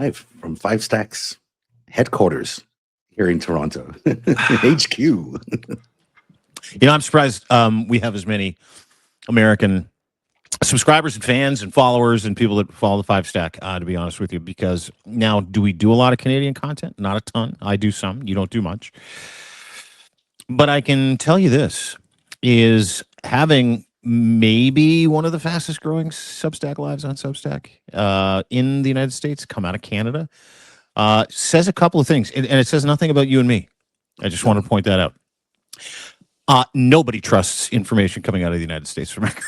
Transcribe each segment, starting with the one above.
Live from Fivestack's headquarters here in Toronto, HQ. I'm surprised we have as many American subscribers and fans and followers and people that follow the Five Stack, to be honest with you, because now do we do a lot of Canadian content? Not a ton. I do some. You don't do much. But I can tell you this is having maybe one of the fastest growing Substack lives on Substack in the United States come out of Canada says a couple of things, and it says nothing about you and me. I just want to point that out. Nobody trusts information coming out of the United States of America.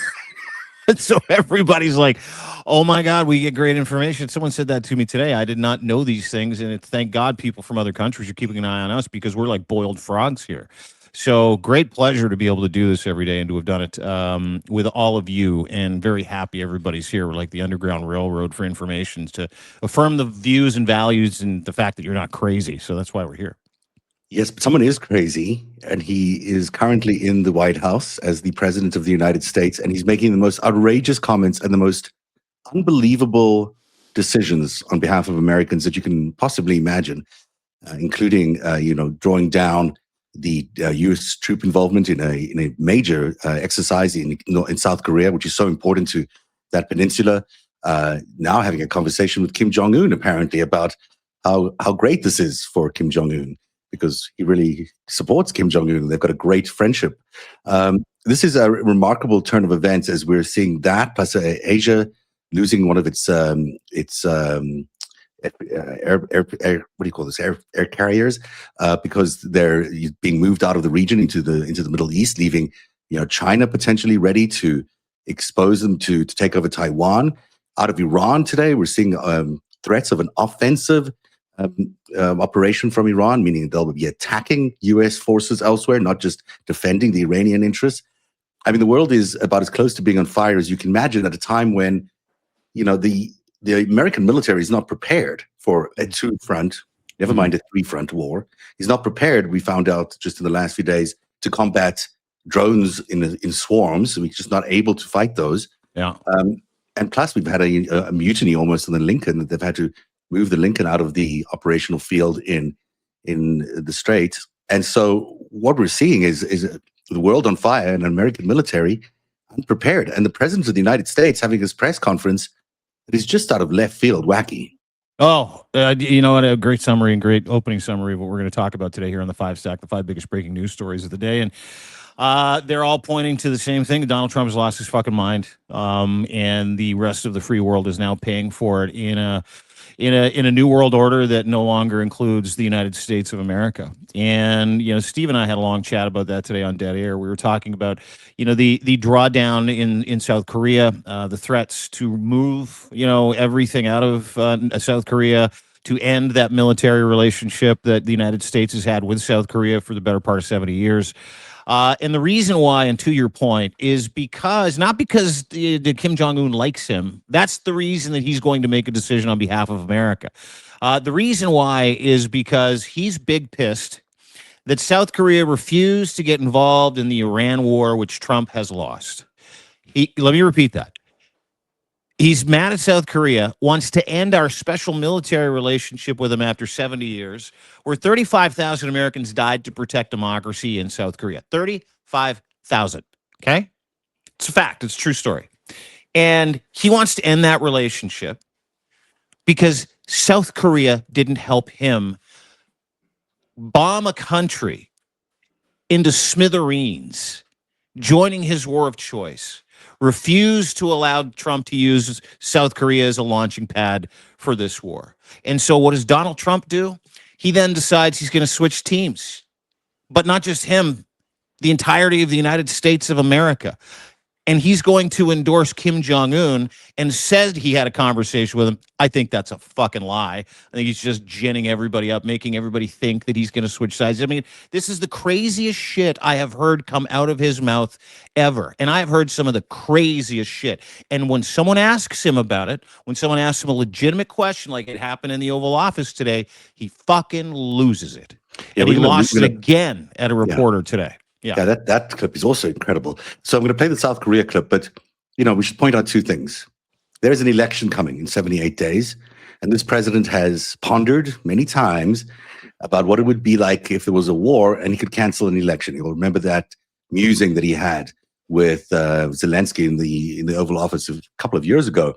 So everybody's like, oh my God, we get great information. Someone said that to me today. I did not know these things. And thank God people from other countries are keeping an eye on us because we're like boiled frogs here. So great pleasure to be able to do this every day and to have done it with all of you, and very happy everybody's here. We're like the Underground Railroad for information to affirm the views and values and the fact that you're not crazy. So that's why we're here. Yes, but someone is crazy, and he is currently in the White House as the President of the United States, and he's making the most outrageous comments and the most unbelievable decisions on behalf of Americans that you can possibly imagine, including, drawing down the U.S. troop involvement in a major exercise in South Korea, which is so important to that peninsula. Now having a conversation with Kim Jong-un, apparently, about how great this is for Kim Jong-un, because he really supports Kim Jong-un. They've got a great friendship. This is a remarkable turn of events as we're seeing that, plus Asia losing one of its air carriers because they're being moved out of the region into the Middle East, leaving China potentially ready to expose them to take over Taiwan. Out of Iran today, we're seeing threats of an offensive operation from Iran, meaning they'll be attacking U.S. forces elsewhere, not just defending the Iranian interests. I mean, the world is about as close to being on fire as you can imagine at a time when, the American military is not prepared for a two-front, never mind a three-front war. He's not prepared, we found out just in the last few days, to combat drones in swarms. We're just not able to fight those. Yeah. And plus, we've had a mutiny almost on the Lincoln. They've had to move the Lincoln out of the operational field in the Strait. And so what we're seeing is the world on fire and an American military unprepared. And the President of the United States having his press conference that is just out of left field wacky. Oh, you know what? A great summary and great opening summary of what we're going to talk about today here on the Five Stack, the 5 biggest breaking news stories of the day. And they're all pointing to the same thing. Donald Trump has lost his fucking mind. And the rest of the free world is now paying for it in a new world order that no longer includes the United States of America. And, Steve and I had a long chat about that today on Dead Air. We were talking about, the drawdown in South Korea, the threats to move, everything out of South Korea, to end that military relationship that the United States has had with South Korea for the better part of 70 years. And the reason why, and to your point, is not because the Kim Jong-un likes him. That's the reason that he's going to make a decision on behalf of America. The reason why is because he's big pissed that South Korea refused to get involved in the Iran war, which Trump has lost. Let me repeat that. He's mad at South Korea, wants to end our special military relationship with them after 70 years, where 35,000 Americans died to protect democracy in South Korea. 35,000, okay? It's a fact. It's a true story. And he wants to end that relationship because South Korea didn't help him bomb a country into smithereens, joining his war of choice, refused to allow Trump to use South Korea as a launching pad for this war. And so what does Donald Trump do? He then decides he's going to switch teams. But not just him, the entirety of the United States of America. And he's going to endorse Kim Jong-un and said he had a conversation with him. I think that's a fucking lie. I think he's just ginning everybody up, making everybody think that he's going to switch sides. I mean, this is the craziest shit I have heard come out of his mouth ever. And I've heard some of the craziest shit. And when someone asks him about it, when someone asks him a legitimate question like it happened in the Oval Office today, he fucking loses it. Yeah, and he lost it again at a reporter today. Yeah, that clip is also incredible. So I'm going to play the South Korea clip, but we should point out two things. There is an election coming in 78 days. And this president has pondered many times about what it would be like if there was a war and he could cancel an election. You'll remember that musing that he had with Zelensky in the Oval Office a couple of years ago.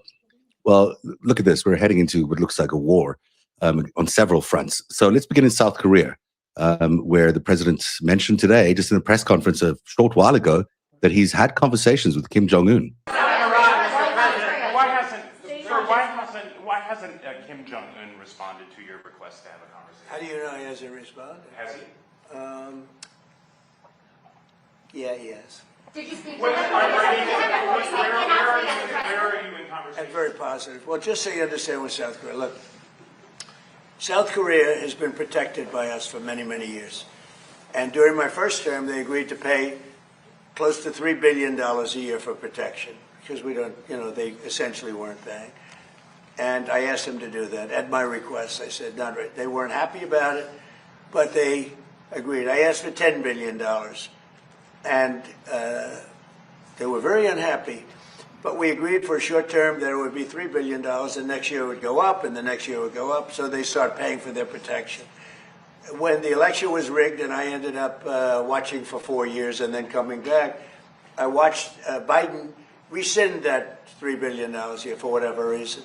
Well, look at this. We're heading into what looks like a war on several fronts. So let's begin in South Korea, where the president mentioned today, just in a press conference a short while ago, that he's had conversations with Kim Jong-un. Why hasn't Kim Jong-un responded to your request to have a conversation? How do you know he hasn't responded? Has he? Yeah, he has. Did you speak to him? Where are you in conversation? And very positive. Well, just so you understand with South Korea, look, South Korea has been protected by us for many, many years. And during my first term, they agreed to pay close to $3 billion a year for protection because we don't, they essentially weren't paying. And I asked them to do that at my request. I said, not right. They weren't happy about it, but they agreed. I asked for $10 billion, and they were very unhappy. But we agreed for a short term that it would be $3 billion, and next year it would go up, and the next year it would go up, so they start paying for their protection. When the election was rigged and I ended up watching for 4 years and then coming back, I watched Biden rescind that $3 billion a year for whatever reason.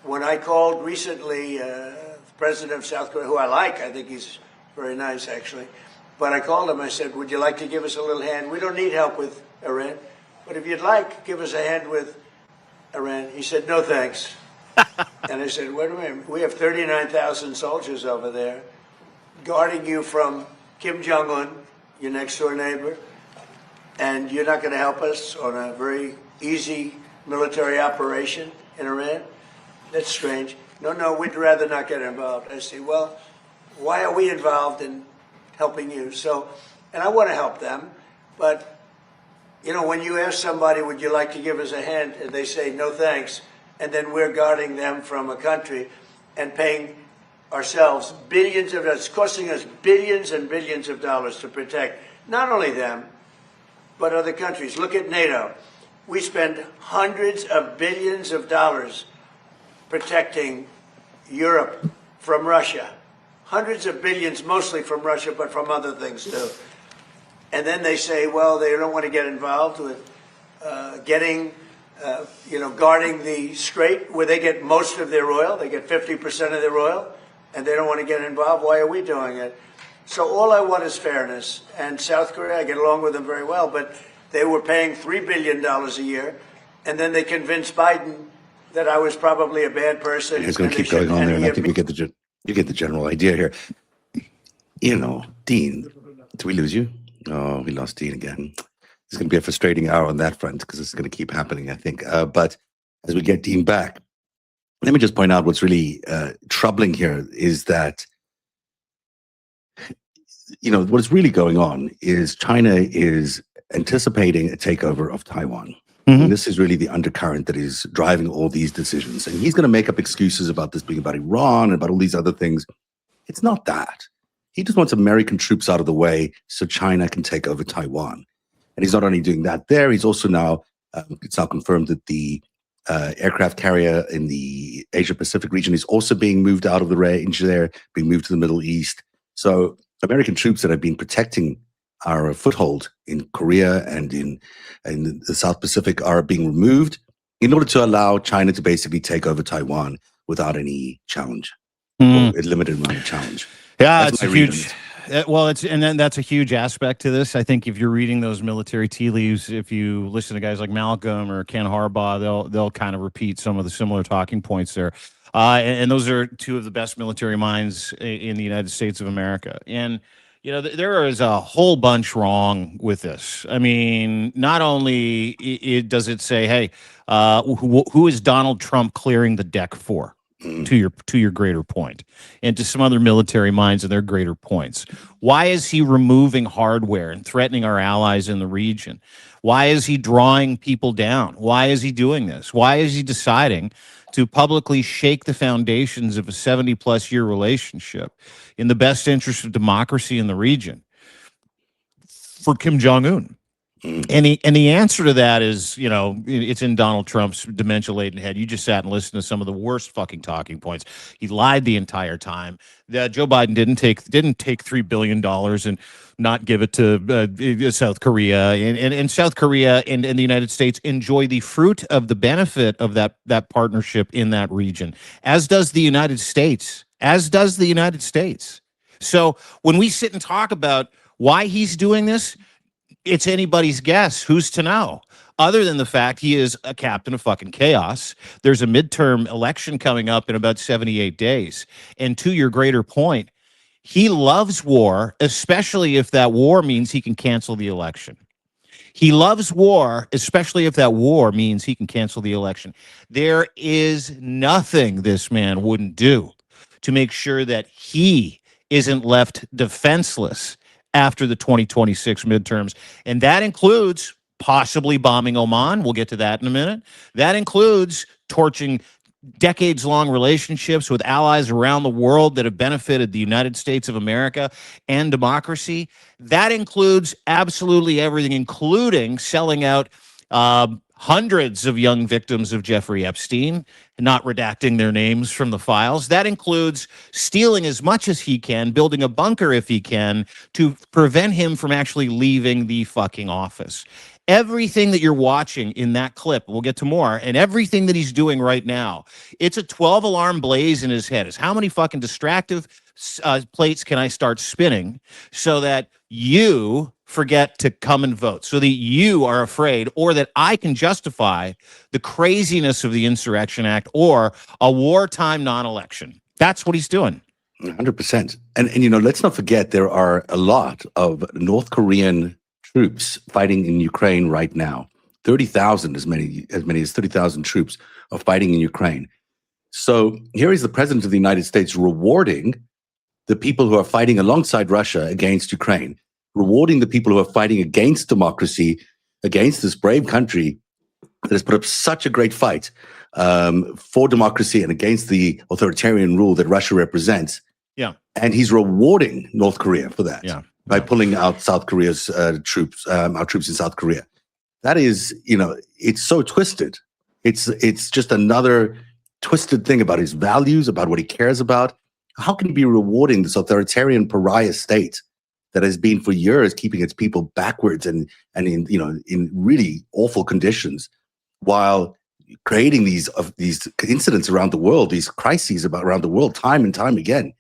When I called recently the president of South Korea, who I like, I think he's very nice actually, but I called him, I said, would you like to give us a little hand? We don't need help with Iran, but if you'd like, give us a hand with Iran. He said, no thanks. And I said, wait a minute, we have 39,000 soldiers over there guarding you from Kim Jong-un, your next door neighbor, and you're not going to help us on a very easy military operation in Iran? That's strange. No, we'd rather not get involved. I say, well, why are we involved in helping you? So, and I want to help them, but, when you ask somebody, would you like to give us a hand, and they say, no thanks, and then we're guarding them from a country and paying ourselves billions of dollars, it's costing us billions and billions of dollars to protect not only them, but other countries. Look at NATO. We spend hundreds of billions of dollars protecting Europe from Russia. Hundreds of billions, mostly from Russia, but from other things too. And then they say, well, they don't want to get involved with guarding the strait where they get most of their oil. They get 50% of their oil, and they don't want to get involved. Why are we doing it? So all I want is fairness. And South Korea, I get along with them very well, but they were paying $3 billion a year, and then they convinced Biden that I was probably a bad person. And it's going to keep going on there, and I think you get the general idea here. Dean, did we lose you? Oh, we lost Dean again. It's going to be a frustrating hour on that front because it's going to keep happening, I think. But as we get Dean back, let me just point out what's really troubling here is that, what's really going on is China is anticipating a takeover of Taiwan. Mm-hmm. And this is really the undercurrent that is driving all these decisions. And he's going to make up excuses about this being about Iran and about all these other things. It's not that. He just wants American troops out of the way so China can take over Taiwan. And he's not only doing that there, he's also now, it's now confirmed that the aircraft carrier in the Asia-Pacific region is also being moved out of the range there, being moved to the Middle East. So American troops that have been protecting our foothold in Korea and in the South Pacific are being removed in order to allow China to basically take over Taiwan without any challenge, or a limited amount of challenge. Yeah, it's a huge. That's a huge aspect to this. I think if you're reading those military tea leaves, if you listen to guys like Malcolm or Ken Harbaugh, they'll kind of repeat some of the similar talking points there. And those are two of the best military minds in the United States of America. And there is a whole bunch wrong with this. I mean, not only does it say, hey, who is Donald Trump clearing the deck for? To your greater point, and to some other military minds and their greater points. Why is he removing hardware and threatening our allies in the region? Why is he drawing people down? Why is he doing this? Why is he deciding to publicly shake the foundations of a 70-plus year relationship in the best interest of democracy in the region for Kim Jong-un? And the answer to that is, it's in Donald Trump's dementia-laden head. You just sat and listened to some of the worst fucking talking points. He lied the entire time. Joe Biden didn't take $3 billion and not give it to South Korea. And South Korea and the United States enjoy the fruit of the benefit of that partnership in that region, as does the United States. So when we sit and talk about why he's doing this, it's anybody's guess. Who's to know? Other than the fact he is a captain of fucking chaos. There's a midterm election coming up in about 78 days. And to your greater point, he loves war, especially if that war means he can cancel the election. He loves war, especially if that war means he can cancel the election. There is nothing this man wouldn't do to make sure that he isn't left defenseless after the 2026 midterms. And that includes possibly bombing Oman. We'll get to that in a minute. That includes torching decades-long relationships with allies around the world that have benefited the United States of America and democracy. That includes absolutely everything, including selling out hundreds of young victims of Jeffrey Epstein, not redacting their names from the files. That includes stealing as much as he can, building a bunker if he can, to prevent him from actually leaving the fucking office. Everything that you're watching in that clip, we'll get to more, and everything that he's doing right now, it's a 12-alarm blaze in his head. Is how many fucking distractive plates can I start spinning so that you forget to come and vote, so that you are afraid, or that I can justify the craziness of the Insurrection Act or a wartime non-election. That's what he's doing. 100%. And let's not forget there are a lot of North Korean troops fighting in Ukraine right now. 30,000, as many as 30,000 troops are fighting in Ukraine. So here is the president of the United States rewarding the people who are fighting alongside Russia against Ukraine, rewarding the people who are fighting against democracy, against this brave country that has put up such a great fight for democracy and against the authoritarian rule that Russia represents. Yeah. And he's rewarding North Korea for that. Yeah. By pulling out South Korea's troops, our troops in South Korea. That is, it's so twisted. It's just another twisted thing about his values, about what he cares about. How can he be rewarding this authoritarian pariah state that has been for years keeping its people backwards and in really awful conditions, while creating these incidents around the world, these crises around the world, time and time again?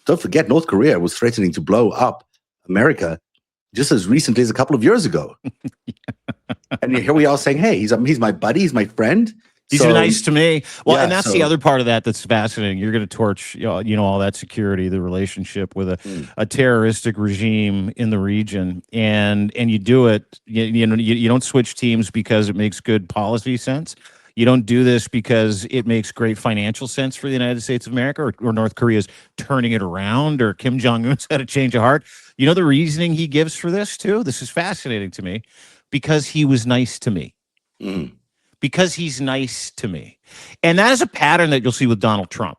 Don't forget, North Korea was threatening to blow up America just as recently as a couple of years ago. And here we are saying, hey, he's my buddy, he's my friend. He's nice to me. Well, yeah, and that's the other part of that that's fascinating. You're going to torch, all that security, the relationship with a terroristic regime in the region, and you do it. You don't switch teams because it makes good policy sense. You don't do this because it makes great financial sense for the United States of America, or North Korea's turning it around, or Kim Jong-un's had a change of heart. You know the reasoning he gives for this, too? This is fascinating to me. Because he was nice to me. Because he's nice to me. And that is a pattern that you'll see with Donald Trump.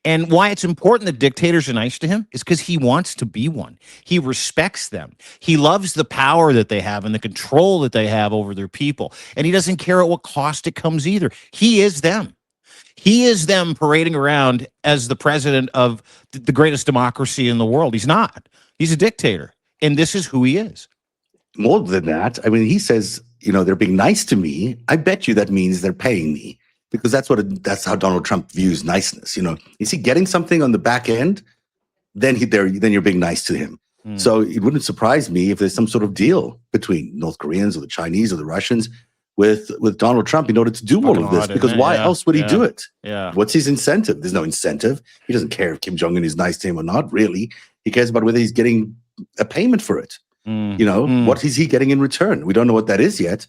And why it's important that dictators are nice to him is because he wants to be one. He respects them. He loves the power that they have and the control that they have over their people. And he doesn't care at what cost it comes either. He is them. He is them parading around as the president of the greatest democracy in the world. He's not. He's a dictator. And this is who he is. More than that, I mean, he says, they're being nice to me. I bet you that means they're paying me. Because that's how Donald Trump views niceness. Is he getting something on the back end? Then you're being nice to him. So it wouldn't surprise me if there's some sort of deal between North Koreans or the Chinese or the Russians with Donald Trump in order to do all of this. Because why else would he do it? Yeah. What's his incentive? There's no incentive. He doesn't care if Kim Jong-un is nice to him or not. Really, he cares about whether he's getting a payment for it. What is he getting in return? We don't know what that is yet,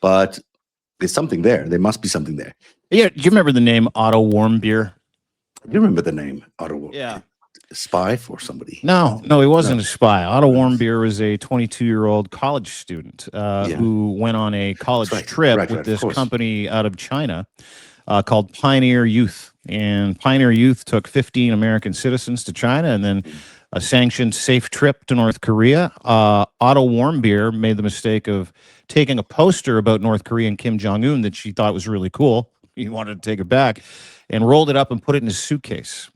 but there's something there. There must be something there. Yeah, do you remember the name Otto Warmbier? You remember the name Otto Warmbier? Yeah. A spy for somebody? No, he wasn't a spy. Otto Warmbier was a 22-year-old college student who went on a college trip with this company out of China called Pioneer Youth. And Pioneer Youth took 15 American citizens to China and then a sanctioned safe trip to North Korea. Otto Warmbier made the mistake of taking a poster about North Korea and Kim Jong-un that she thought was really cool. He wanted to take it back and rolled it up and put it in his suitcase.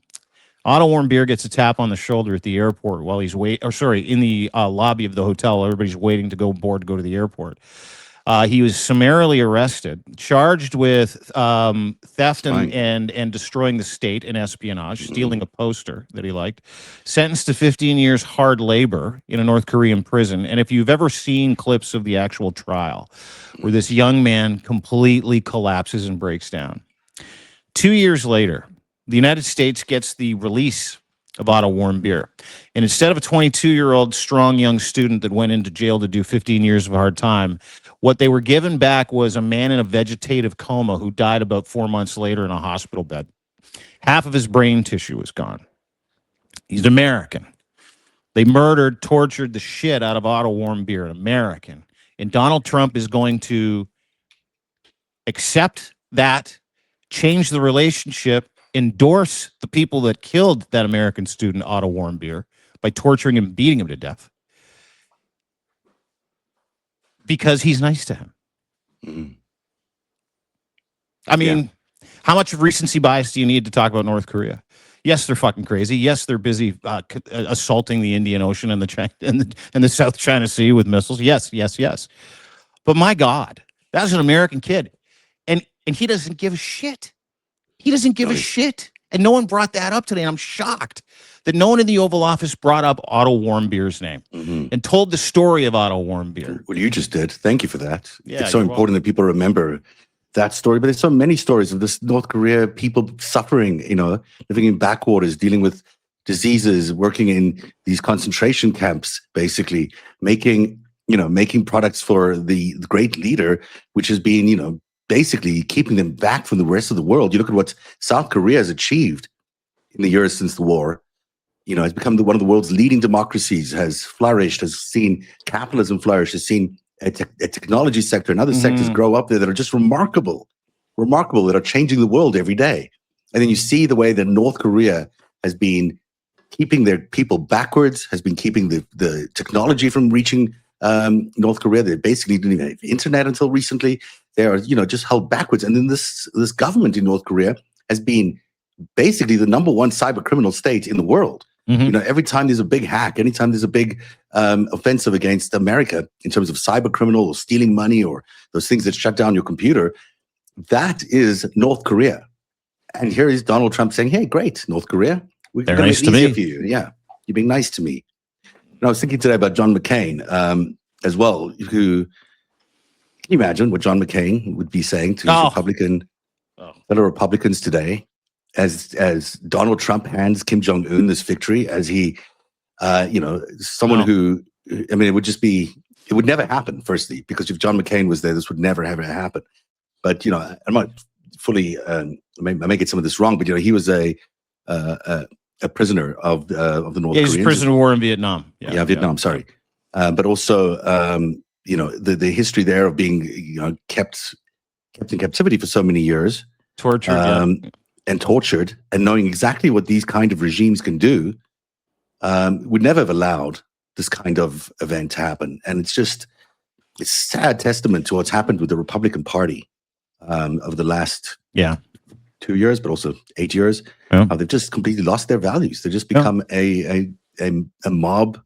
Otto Warmbier gets a tap on the shoulder at the airport while he's in the lobby of the hotel. Everybody's waiting to go aboard to go to the airport. He was summarily arrested, charged with theft and destroying the state and espionage, stealing a poster that he liked, sentenced to 15 years hard labor in a North Korean prison. And if you've ever seen clips of the actual trial where this young man completely collapses and breaks down, 2 years later, the United States gets the release of Otto Warmbier. And instead of a 22-year-old strong young student that went into jail to do 15 years of hard time, what they were given back was a man in a vegetative coma who died about 4 months later in a hospital bed. Half of his brain tissue was gone. He's American. They murdered, tortured the shit out of Otto Warmbier, an American. And Donald Trump is going to accept that, change the relationship, endorse the people that killed that American student, Otto Warmbier, by torturing him, beating him to death, because he's nice to him. Mm-hmm. I mean, how much recency bias do you need to talk about North Korea? Yes, they're fucking crazy. Yes, they're busy assaulting the Indian Ocean and the South China Sea with missiles. Yes. But my God, that's an American kid, and he doesn't give a shit. He doesn't give a shit. And no one brought that up today. And I'm shocked that no one in the Oval Office brought up Otto Warmbier's name and told the story of Otto Warmbier. Well, you just did. Thank you for that. Yeah, it's so important that people remember that story. But there's so many stories of this North Korea, people suffering, living in backwaters, dealing with diseases, working in these concentration camps, basically making products for the great leader, which has been, basically keeping them back from the rest of the world. You look at what South Korea has achieved in the years since the war. Has become one of the world's leading democracies, has flourished, has seen capitalism flourish, has seen a technology sector and other sectors grow up there that are just remarkable, that are changing the world every day. And then you see the way that North Korea has been keeping their people backwards, has been keeping the technology from reaching North Korea. They basically didn't even have internet until recently. They are, just held backwards. And then this government in North Korea has been basically the number one cyber criminal state in the world. Every time there's a big hack, anytime there's a big offensive against America in terms of cyber criminal or stealing money or those things that shut down your computer, that is North Korea. And here is Donald Trump saying, "Hey, great, North Korea, we're going to make it easier for you. Yeah, you're being nice to me." And I was thinking today about John McCain as well, who, can you imagine what John McCain would be saying to fellow Republicans today as Donald Trump hands Kim Jong-un this victory, as he, someone who, it would never happen, firstly, because if John McCain was there, this would never ever happen. But, I'm not fully, I may get some of this wrong, but, he was a prisoner of the North Koreans. He was a prisoner of war in Vietnam. Vietnam, sorry. But also, the history there of being, kept in captivity for so many years. Tortured, and tortured, and knowing exactly what these kind of regimes can do, would never have allowed this kind of event to happen. And it's sad testament to what's happened with the Republican Party over the last 2 years, but also 8 years. They've just completely lost their values. They've just become a mob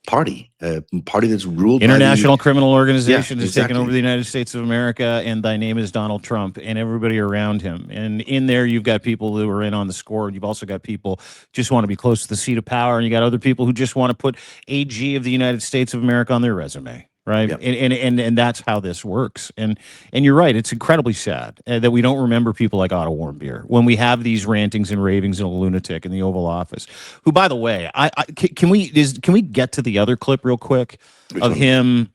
party, a party that's ruled international criminal organization has exactly. taken over the United States of America, and thy name is Donald Trump and everybody around him. And in there, you've got people who are in on the score, and you've also got people just want to be close to the seat of power, and you got other people who just want to put AG of the United States of America on their resume. Right. Yep. And that's how this works. And you're right. It's incredibly sad that we don't remember people like Otto Warmbier when we have these rantings and ravings and a lunatic in the Oval Office, who, by the way, can we get to the other clip real quick of him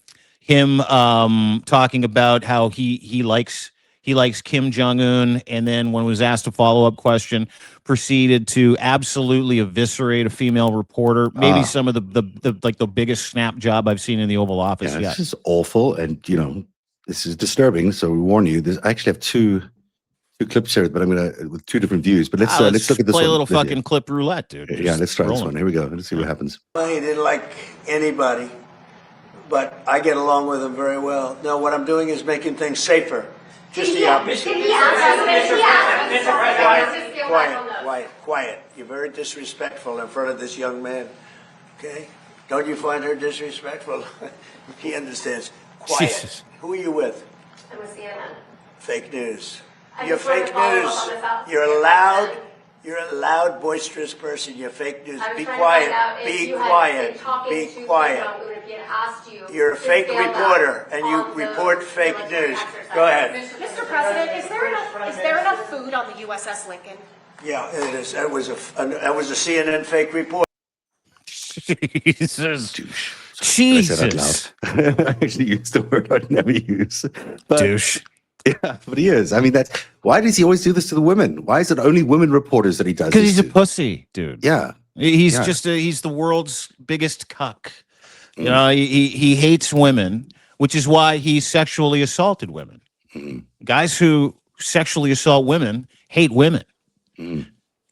talking about how he likes Kim Jong-un, and then when was asked a follow-up question, proceeded to absolutely eviscerate a female reporter. Maybe some of the biggest snap job I've seen in the Oval Office yet. This is awful, and this is disturbing. So we warn you. I actually have two two clips here, but I'm gonna with two different views. But let's look at this play one. a little fucking clip roulette, dude. Yeah, Just let's try this rolling. one. Here we go. Let's see what happens. He didn't like anybody, but I get along with him very well. No, what I'm doing is making things safer. Just the opposite. Quiet. You're very disrespectful in front of this young man. Okay? Don't you find her disrespectful? He understands. Quiet. Jesus. Who are you with? I'm with CNN. Fake news. I You're just wanted fake to follow up news. on this out- You're a loud, boisterous person. You're fake news. I was Be trying to find out quiet. if Be you had quiet. been talking Be to Kim quiet. Jong-un if he had asked you You're a to fake scale back reporter, and you on the report fake military news. exercise. Go ahead. Mr. President, is there enough food on the USS Lincoln? Yeah, it is. That was a CNN fake report. Jesus. Douche. I Jesus. said out loud. I actually used the word I'd never use. But, Douche. Yeah, but he is. I mean, why does he always do this to the women? Why is it only women reporters that he does? Because this he's a to? pussy, dude. Yeah. He's Yeah. just he's the world's biggest cuck. You know, he hates women, which is why he sexually assaulted women. Guys who sexually assault women hate women.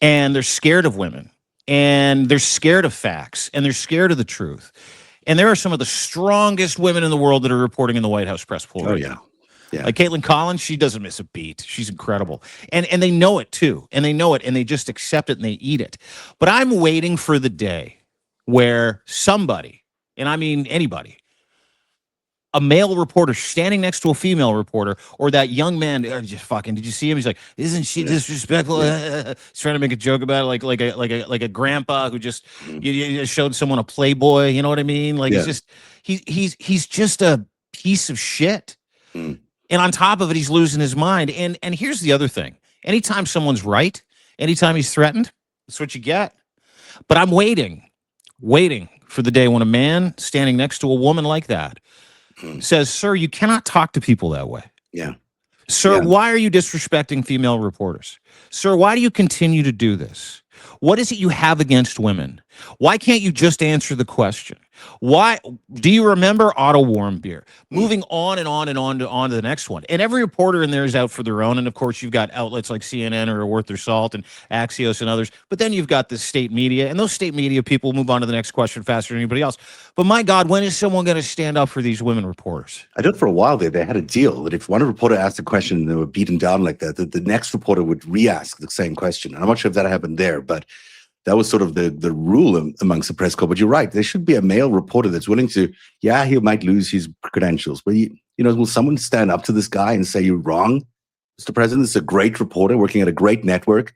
And they're scared of women. And they're scared of facts. And they're scared of the truth. And there are some of the strongest women in the world that are reporting in the White House press pool. Oh, right yeah. now. Yeah. Like Caitlin Collins, she doesn't miss a beat. She's incredible. And they know it too. And they know it and they just accept it and they eat it. But I'm waiting for the day where somebody, and I mean anybody, a male reporter standing next to a female reporter, or that young man, just fucking, did you see him? He's like, isn't she disrespectful? He's trying to make a joke about it, like a grandpa who just you showed someone a Playboy. You know what I mean? Like Yeah. it's just he's just a piece of shit. And on top of it, he's losing his mind. And here's the other thing. Anytime someone's right, anytime he's threatened, that's what you get. But I'm waiting for the day when a man standing next to a woman like that says, sir, you cannot talk to people that way. Yeah. Sir, Yeah. why are you disrespecting female reporters? Sir, why do you continue to do this? What is it you have against women? Why can't you just answer the question? Why do you remember Otto Warmbier? Moving on and on and on to the next one. And every reporter in there is out for their own. And of course, you've got outlets like CNN or Worth Their Salt and Axios and others. But then you've got the state media, and those state media people move on to the next question faster than anybody else. But my God, when is someone going to stand up for these women reporters? I did for a while there. They had a deal that if one reporter asked a question and they were beaten down like that, the next reporter would re-ask the same question. And I'm not sure if that happened there, but that was sort of the rule amongst the press corps. But you're right. There should be a male reporter that's willing to, yeah, he might lose his credentials. But, will someone stand up to this guy and say, you're wrong, Mr. President? This is a great reporter working at a great network.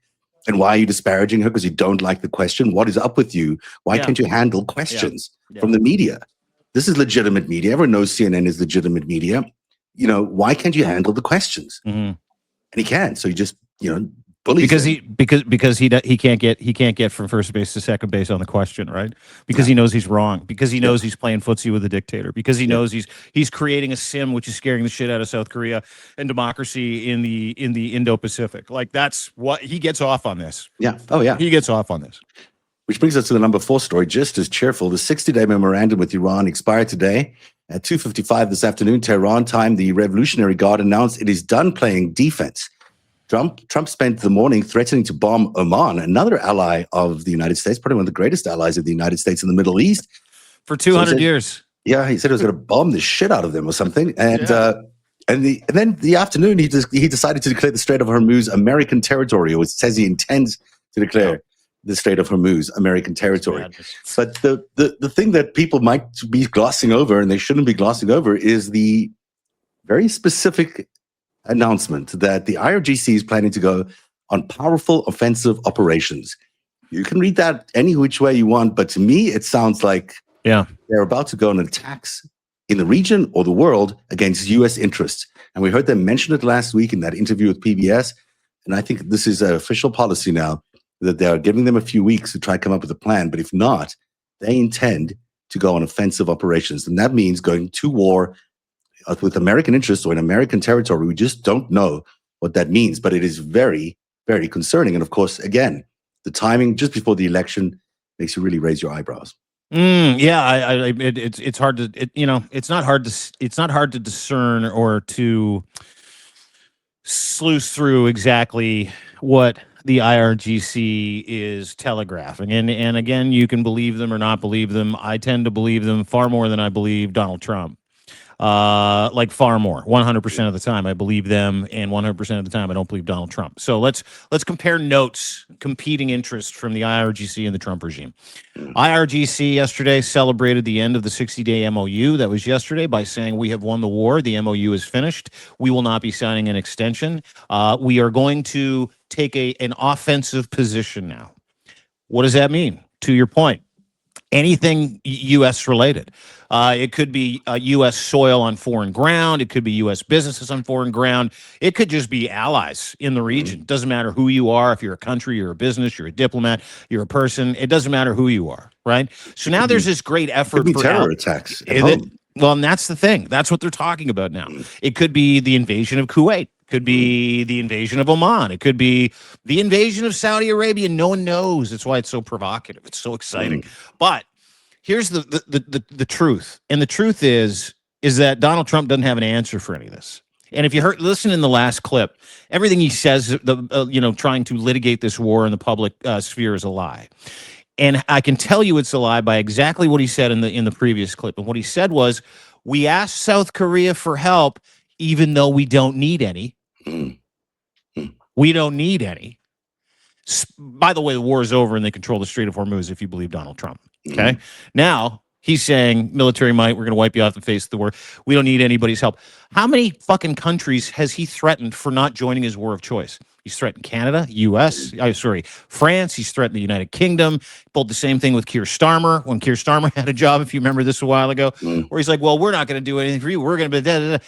And why are you disparaging her? Because you don't like the question? What is up with you? Why can't you handle questions from the media? This is legitimate media. Everyone knows CNN is legitimate media. Why can't you handle the questions? And he can. So you just, bullies him. because he can't get from first base to second base on the question, right? Because he knows he's wrong. Because he knows he's playing footsie with a dictator. Because he knows he's creating a sim which is scaring the shit out of South Korea and democracy in the Indo-Pacific. Like that's what he gets off on this. Yeah. Oh, yeah. He gets off on this. Which brings us to the number 4 story, just as cheerful. The 60-day memorandum with Iran expired today. At 2:55 this afternoon, Tehran time, the Revolutionary Guard announced it is done playing defense. Trump spent the morning threatening to bomb Oman, another ally of the United States, probably one of the greatest allies of the United States in the Middle East. For 200 years. Yeah, he said he was going to bomb the shit out of them or something. And then the afternoon, he decided to declare the Strait of Hormuz American territory, or it says he intends to declare the Strait of Hormuz American territory. But the thing that people might be glossing over, and they shouldn't be glossing over, is the very specific announcement that the IRGC is planning to go on powerful offensive operations. You can read that any which way you want, but to me, it sounds like they're about to go on attacks in the region or the world against U.S. interests. And we heard them mention it last week in that interview with PBS. And I think this is an official policy now that they're giving them a few weeks to try to come up with a plan. But if not, they intend to go on offensive operations. And that means going to war with American interests or in American territory. We just don't know what that means, but it is very, very concerning. And of course, again, the timing just before the election makes you really raise your eyebrows. It's hard to, it's not hard to discern or to sleuth through exactly what the IRGC is telegraphing. And again, you can believe them or not believe them. I tend to believe them far more than I believe Donald Trump. Like far more. 100% of the time I believe them, and 100% of the time I don't believe Donald Trump. So let's compare notes, competing interests from the IRGC and the Trump regime. IRGC yesterday celebrated the end of the 60-day MOU. That was yesterday, by saying we have won the war. The MOU is finished. We will not be signing an extension. We are going to take an offensive position now. What does that mean? To your point, anything U.S. related. It could be U.S. soil on foreign ground. It could be U.S. businesses on foreign ground. It could just be allies in the region. It doesn't matter who you are. If you're a country, you're a business, you're a diplomat, you're a person. It doesn't matter who you are, right? So now there's this great effort could be for terror attacks at home. Well, and that's the thing. That's what they're talking about now. It could be the invasion of Kuwait. Could be the invasion of Oman. It could be the invasion of Saudi Arabia. No one knows. That's why it's so provocative. It's so exciting. But here's the truth, and the truth is that Donald Trump doesn't have an answer for any of this. And if you listen in the last clip, everything he says, trying to litigate this war in the public sphere is a lie. And I can tell you it's a lie by exactly what he said in the previous clip. And what he said was, "We asked South Korea for help, even though we don't need any. We don't need any. By the way, the war is over and they control the Strait of Hormuz, if you believe Donald Trump." Okay. Now he's saying military might, we're going to wipe you off the face of the war. We don't need anybody's help. How many fucking countries has he threatened for not joining his war of choice? He's threatened Canada, France. He's threatened the United Kingdom. Pulled the same thing with Keir Starmer when Keir Starmer had a job, if you remember this a while ago, where he's like, well, we're not going to do anything for you. We're going to be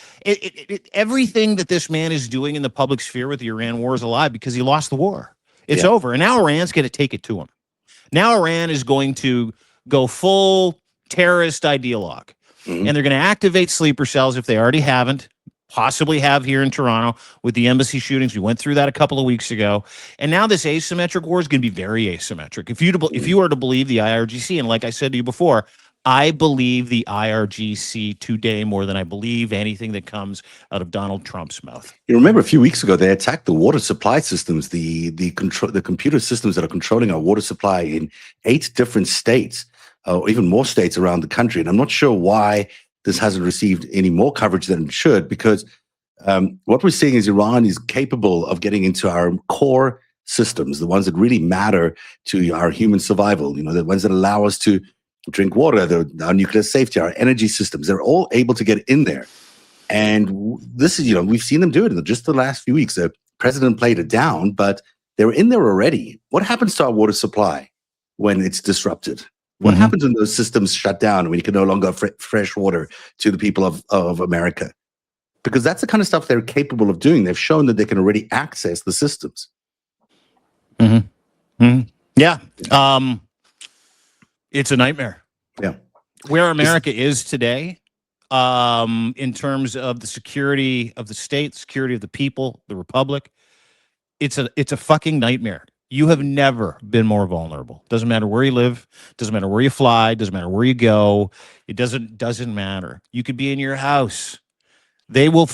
everything that this man is doing in the public sphere with the Iran war is a lie, because he lost the war. It's over. And now Iran's going to take it to him. Now Iran is going to go full terrorist ideologue, and they're going to activate sleeper cells if they already haven't, possibly have here in Toronto with the embassy shootings. We went through that a couple of weeks ago, and now this asymmetric war is going to be very asymmetric. If you are to believe the IRGC, and like I said to you before, I believe the IRGC today more than I believe anything that comes out of Donald Trump's mouth. You remember a few weeks ago, they attacked the water supply systems, the computer systems that are controlling our water supply in 8 different states, or even more states around the country. And I'm not sure why this hasn't received any more coverage than it should, because what we're seeing is Iran is capable of getting into our core systems, the ones that really matter to our human survival, the ones that allow us to drink water, our nuclear safety, our energy systems. They're all able to get in there. And this is, we've seen them do it in just the last few weeks. The president played it down, but they're in there already. What happens to our water supply when it's disrupted? What happens when those systems shut down and when you can no longer offer fresh water to the people of America? Because that's the kind of stuff they're capable of doing. They've shown that they can already access the systems. Yeah. It's a nightmare. Yeah. Where America is today, in terms of the security of the state, security of the people, the republic, it's a fucking nightmare. You have never been more vulnerable. Doesn't matter where you live, doesn't matter where you fly, doesn't matter where you go. It doesn't matter. You could be in your house. They will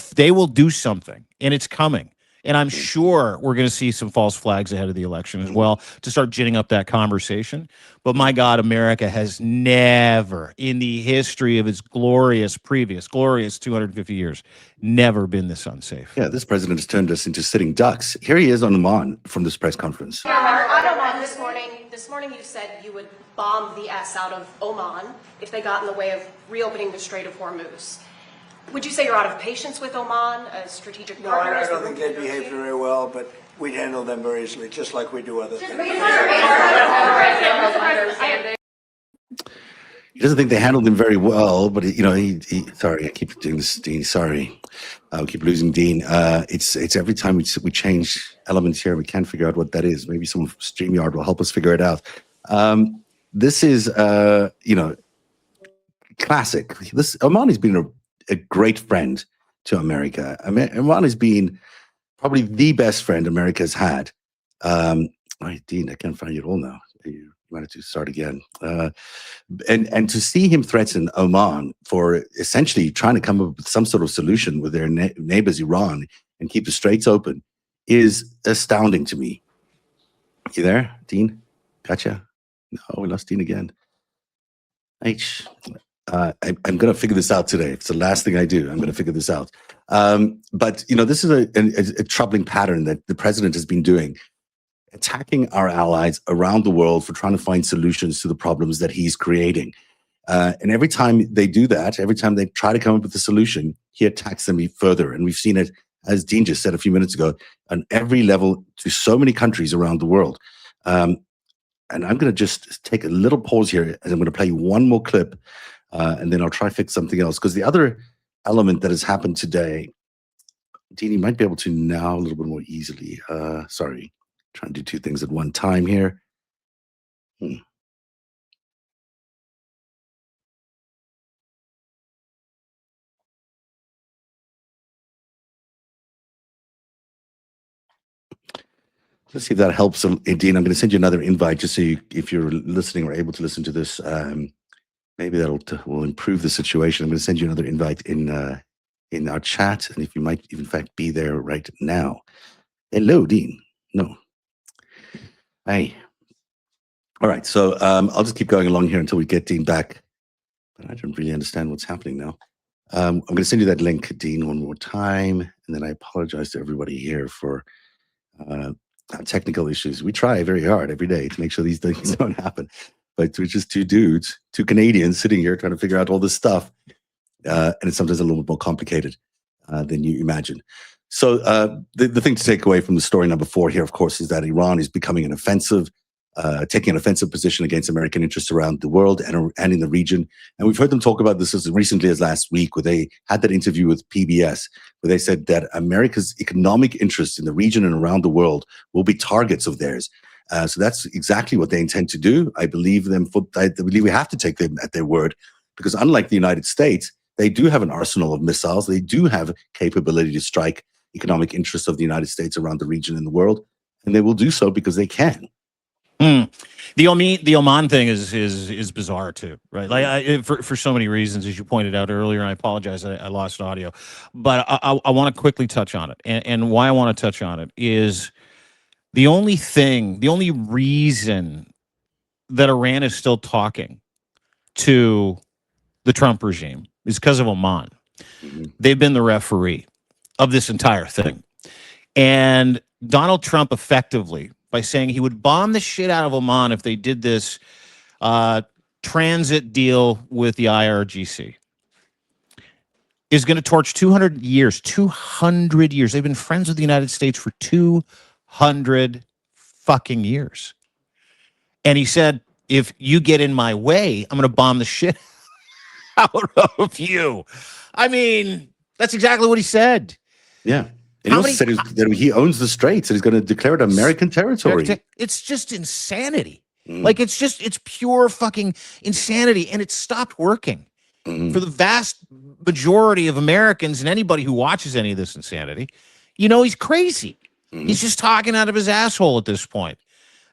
do something, and it's coming. And I'm sure we're going to see some false flags ahead of the election as well to start ginning up that conversation. But my God, America has never, in the history of its glorious 250 years, never been this unsafe. Yeah, this president has turned us into sitting ducks. Here he is on Oman from this press conference. This morning you said you would bomb the S out of Oman if they got in the way of reopening the Strait of Hormuz. Would you say you're out of patience with Oman, a strategic partner? No, I don't think they behave very well, but we'd handle them very easily, just like we do other things. He doesn't think they handled him very well, but sorry, I keep doing this, Dean. Sorry, I'll keep losing Dean. It's every time we change elements here, we can't figure out what that is. Maybe someone from StreamYard will help us figure it out. This is classic. Oman has been a great friend to America. Iran has been probably the best friend America's had. Dean, I can't find you at all now. You might have to start again. And to see him threaten Oman for essentially trying to come up with some sort of solution with their neighbors, Iran, and keep the straits open is astounding to me. You there, Dean? Gotcha. No, we lost Dean again. H. I'm going to figure this out today. It's the last thing I do. I'm going to figure this out. But this is a troubling pattern that the president has been doing, attacking our allies around the world for trying to find solutions to the problems that he's creating. And every time they do that, every time they try to come up with a solution, he attacks them further. And we've seen it, as Dean just said a few minutes ago, on every level to so many countries around the world. And I'm going to just take a little pause here, and I'm going to play you one more clip, and then I'll try to fix something else. Because the other element that has happened today, Dean, you might be able to now a little bit more easily. Sorry, trying to do two things at one time here. Let's see if that helps. Dean, I'm going to send you another invite just so if you're listening or able to listen to this, maybe that will improve the situation. I'm going to send you another invite in our chat, and if you might, in fact, be there right now. Hello, Dean. No. Hey. All right, so I'll just keep going along here until we get Dean back. But I don't really understand what's happening now. I'm going to send you that link, Dean, one more time, and then I apologize to everybody here for technical issues. We try very hard every day to make sure these things don't happen, but we're just two dudes, two Canadians sitting here trying to figure out all this stuff, and it's sometimes a little bit more complicated than you imagine. So the thing to take away from the story number 4 here, of course, is that Iran is becoming an offensive, taking an offensive position against American interests around the world and in the region. And we've heard them talk about this as recently as last week, where they had that interview with PBS, where they said that America's economic interests in the region and around the world will be targets of theirs. So that's exactly what they intend to do. I believe them. I believe we have to take them at their word, because unlike the United States, they do have an arsenal of missiles. They do have capability to strike economic interests of the United States around the region and the world, and they will do so because they can. The Oman thing is bizarre too, right? Like for so many reasons, as you pointed out earlier. And I apologize, I lost audio, but I want to quickly touch on it. And why I want to touch on it is the only reason that Iran is still talking to the Trump regime is because of Oman. They've been the referee of this entire thing, and Donald Trump effectively, by saying he would bomb the shit out of Oman if they did this transit deal with the IRGC, is going to torch 200 years. 200 years. They've been friends with the United States for 200 fucking years. And he said, if you get in my way, I'm going to bomb the shit out of you. I mean, that's exactly what he said. Yeah. And he also said that he owns the straits and he's going to declare it American territory. It's just insanity. Like, it's pure fucking insanity. And it stopped working for the vast majority of Americans, and anybody who watches any of this insanity. He's crazy. He's just talking out of his asshole at this point.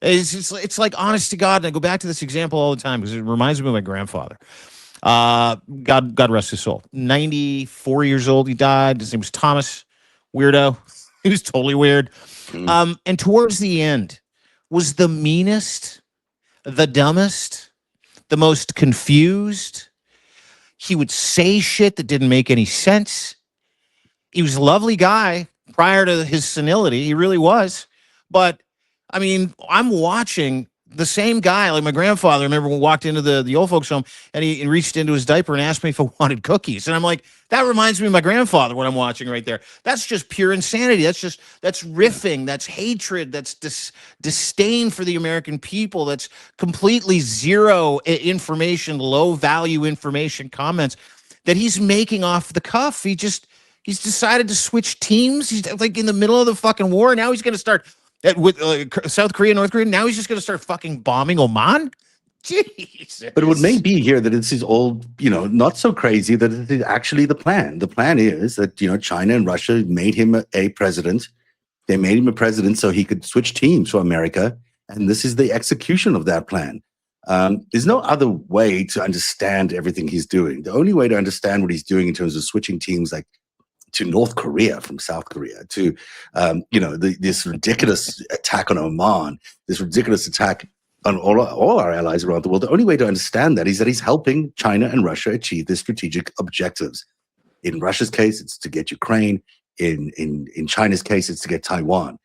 It's like, honest to God, and I go back to this example all the time because it reminds me of my grandfather. God rest his soul. 94 years old, he died. His name was Thomas. Weirdo. He was totally weird. And towards the end was the meanest, the dumbest, the most confused. He would say shit that didn't make any sense. He was a lovely guy prior to his senility. He really was. But I mean, I'm watching the same guy, like my grandfather. I remember when we walked into the old folks home, and he reached into his diaper and asked me if I wanted cookies. And I'm like, that reminds me of my grandfather, what I'm watching right there. That's just pure insanity. That's riffing. That's hatred. That's disdain for the American people. That's completely zero information, low value information comments that he's making off the cuff. He's decided to switch teams. He's like in the middle of the fucking war. Now he's going to start with South Korea, North Korea. Now he's just going to start fucking bombing Oman. Jesus. But it may be here that this is all, not so crazy that it is actually the plan. The plan is that, China and Russia made him a president. They made him a president so he could switch teams for America. And this is the execution of that plan. There's no other way to understand everything he's doing. The only way to understand what he's doing in terms of switching teams, like North Korea from South Korea, to this ridiculous attack on Oman, this ridiculous attack on all our allies around the world. The only way to understand that is that he's helping China and Russia achieve their strategic objectives. In Russia's case, it's to get Ukraine. In China's case, it's to get Taiwan.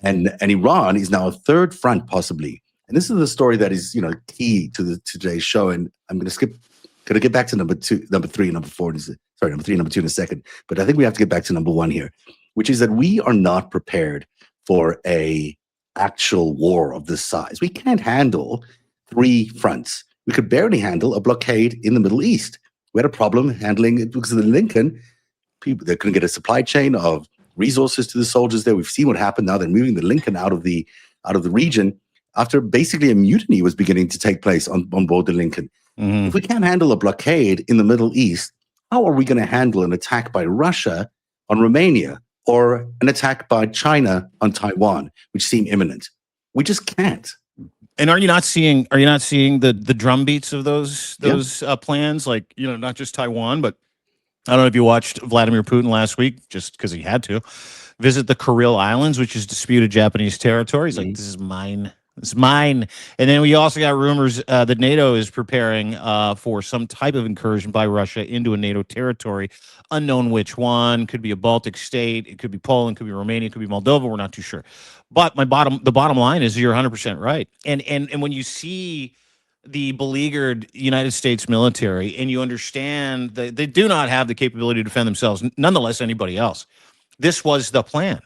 And Iran is now a third front, possibly. And this is the story that is, key to today's show. And I'm going to get back to number 3, number 4. Number 3, number 2 in a second. But I think we have to get back to number 1 here, which is that we are not prepared for a actual war of this size. We can't handle 3 fronts. We could barely handle a blockade in the Middle East. We had a problem handling it because of the Lincoln. They couldn't get a supply chain of resources to the soldiers there. We've seen what happened now. They're moving the Lincoln out of the region after basically a mutiny was beginning to take place on board the Lincoln. If we can't handle a blockade in the Middle East, how are we going to handle an attack by Russia on Romania or an attack by China on Taiwan, which seem imminent? We just can't. And are you not seeing the drumbeats of those plans? Like, not just Taiwan, but I don't know if you watched Vladimir Putin last week, just because he had to visit the Kuril Islands, which is disputed Japanese territory. He's like, this is mine. It's mine. And then we also got rumors that NATO is preparing for some type of incursion by Russia into a NATO territory. Unknown which one. Could be a Baltic state. It could be Poland. Could be Romania. Could be Moldova. We're not too sure. But the bottom line is you're 100% right. And when you see the beleaguered United States military and you understand that they do not have the capability to defend themselves, nonetheless, anybody else, this was the plan.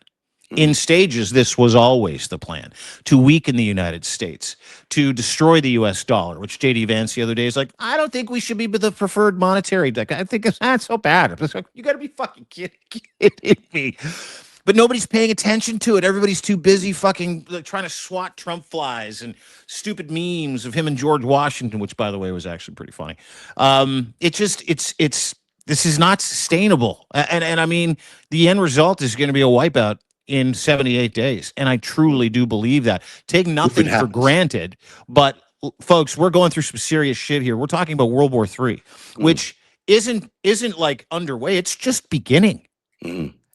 In stages, this was always the plan, to weaken the United States, to destroy the U.S. dollar, which J.D. Vance the other day is like, I don't think we should be the preferred monetary. Like, I think it's not so bad. It's like, you got to be fucking kidding me. But nobody's paying attention to it. Everybody's too busy fucking trying to swat Trump flies and stupid memes of him and George Washington, which, by the way, was actually pretty funny. This is not sustainable. And I mean, the end result is going to be a wipeout in 78 days. And I truly do believe that. Take nothing for granted. But folks, we're going through some serious shit here. We're talking about World War III, which isn't like underway. It's just beginning.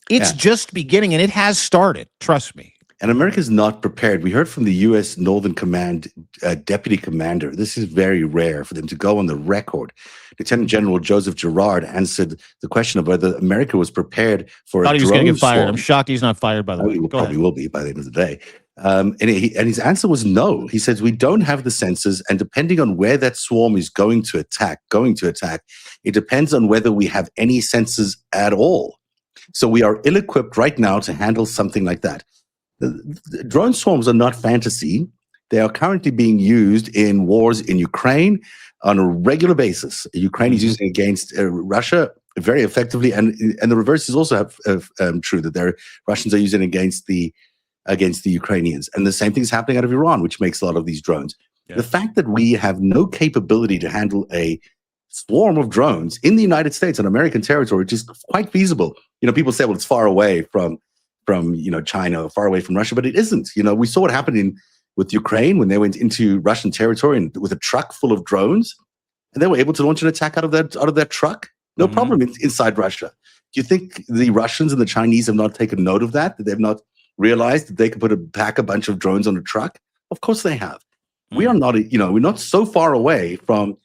It's just beginning, and it has started. Trust me. And America's not prepared. We heard from the U.S. Northern Command deputy commander. This is very rare for them to go on the record. Lieutenant General Joseph Girard answered the question of whether America was prepared for a drone he was going to get fired. swarm. I'm shocked he's not fired, by the way. He probably will be by the end of the day. And his answer was no. He says, we don't have the sensors, and depending on where that swarm is going to attack, it depends on whether we have any sensors at all. So we are ill-equipped right now to handle something like that. The drone swarms are not fantasy. They are currently being used in wars in Ukraine on a regular basis. Ukraine is using against Russia very effectively, and the reverse is also true, that their Russians are using against the Ukrainians. And the same thing is happening out of Iran, which makes a lot of these drones. Yeah. The fact that we have no capability to handle a swarm of drones in the United States on American territory, which is quite feasible. People say, well, it's far away from China, far away from Russia, but it isn't. We saw what happened with Ukraine when they went into Russian territory and with a truck full of drones, and they were able to launch an attack out of that truck. No problem inside Russia. Do you think the Russians and the Chinese have not taken note of that they've not realized that they could pack a bunch of drones on a truck? Of course they have. We are not, we're not so far away from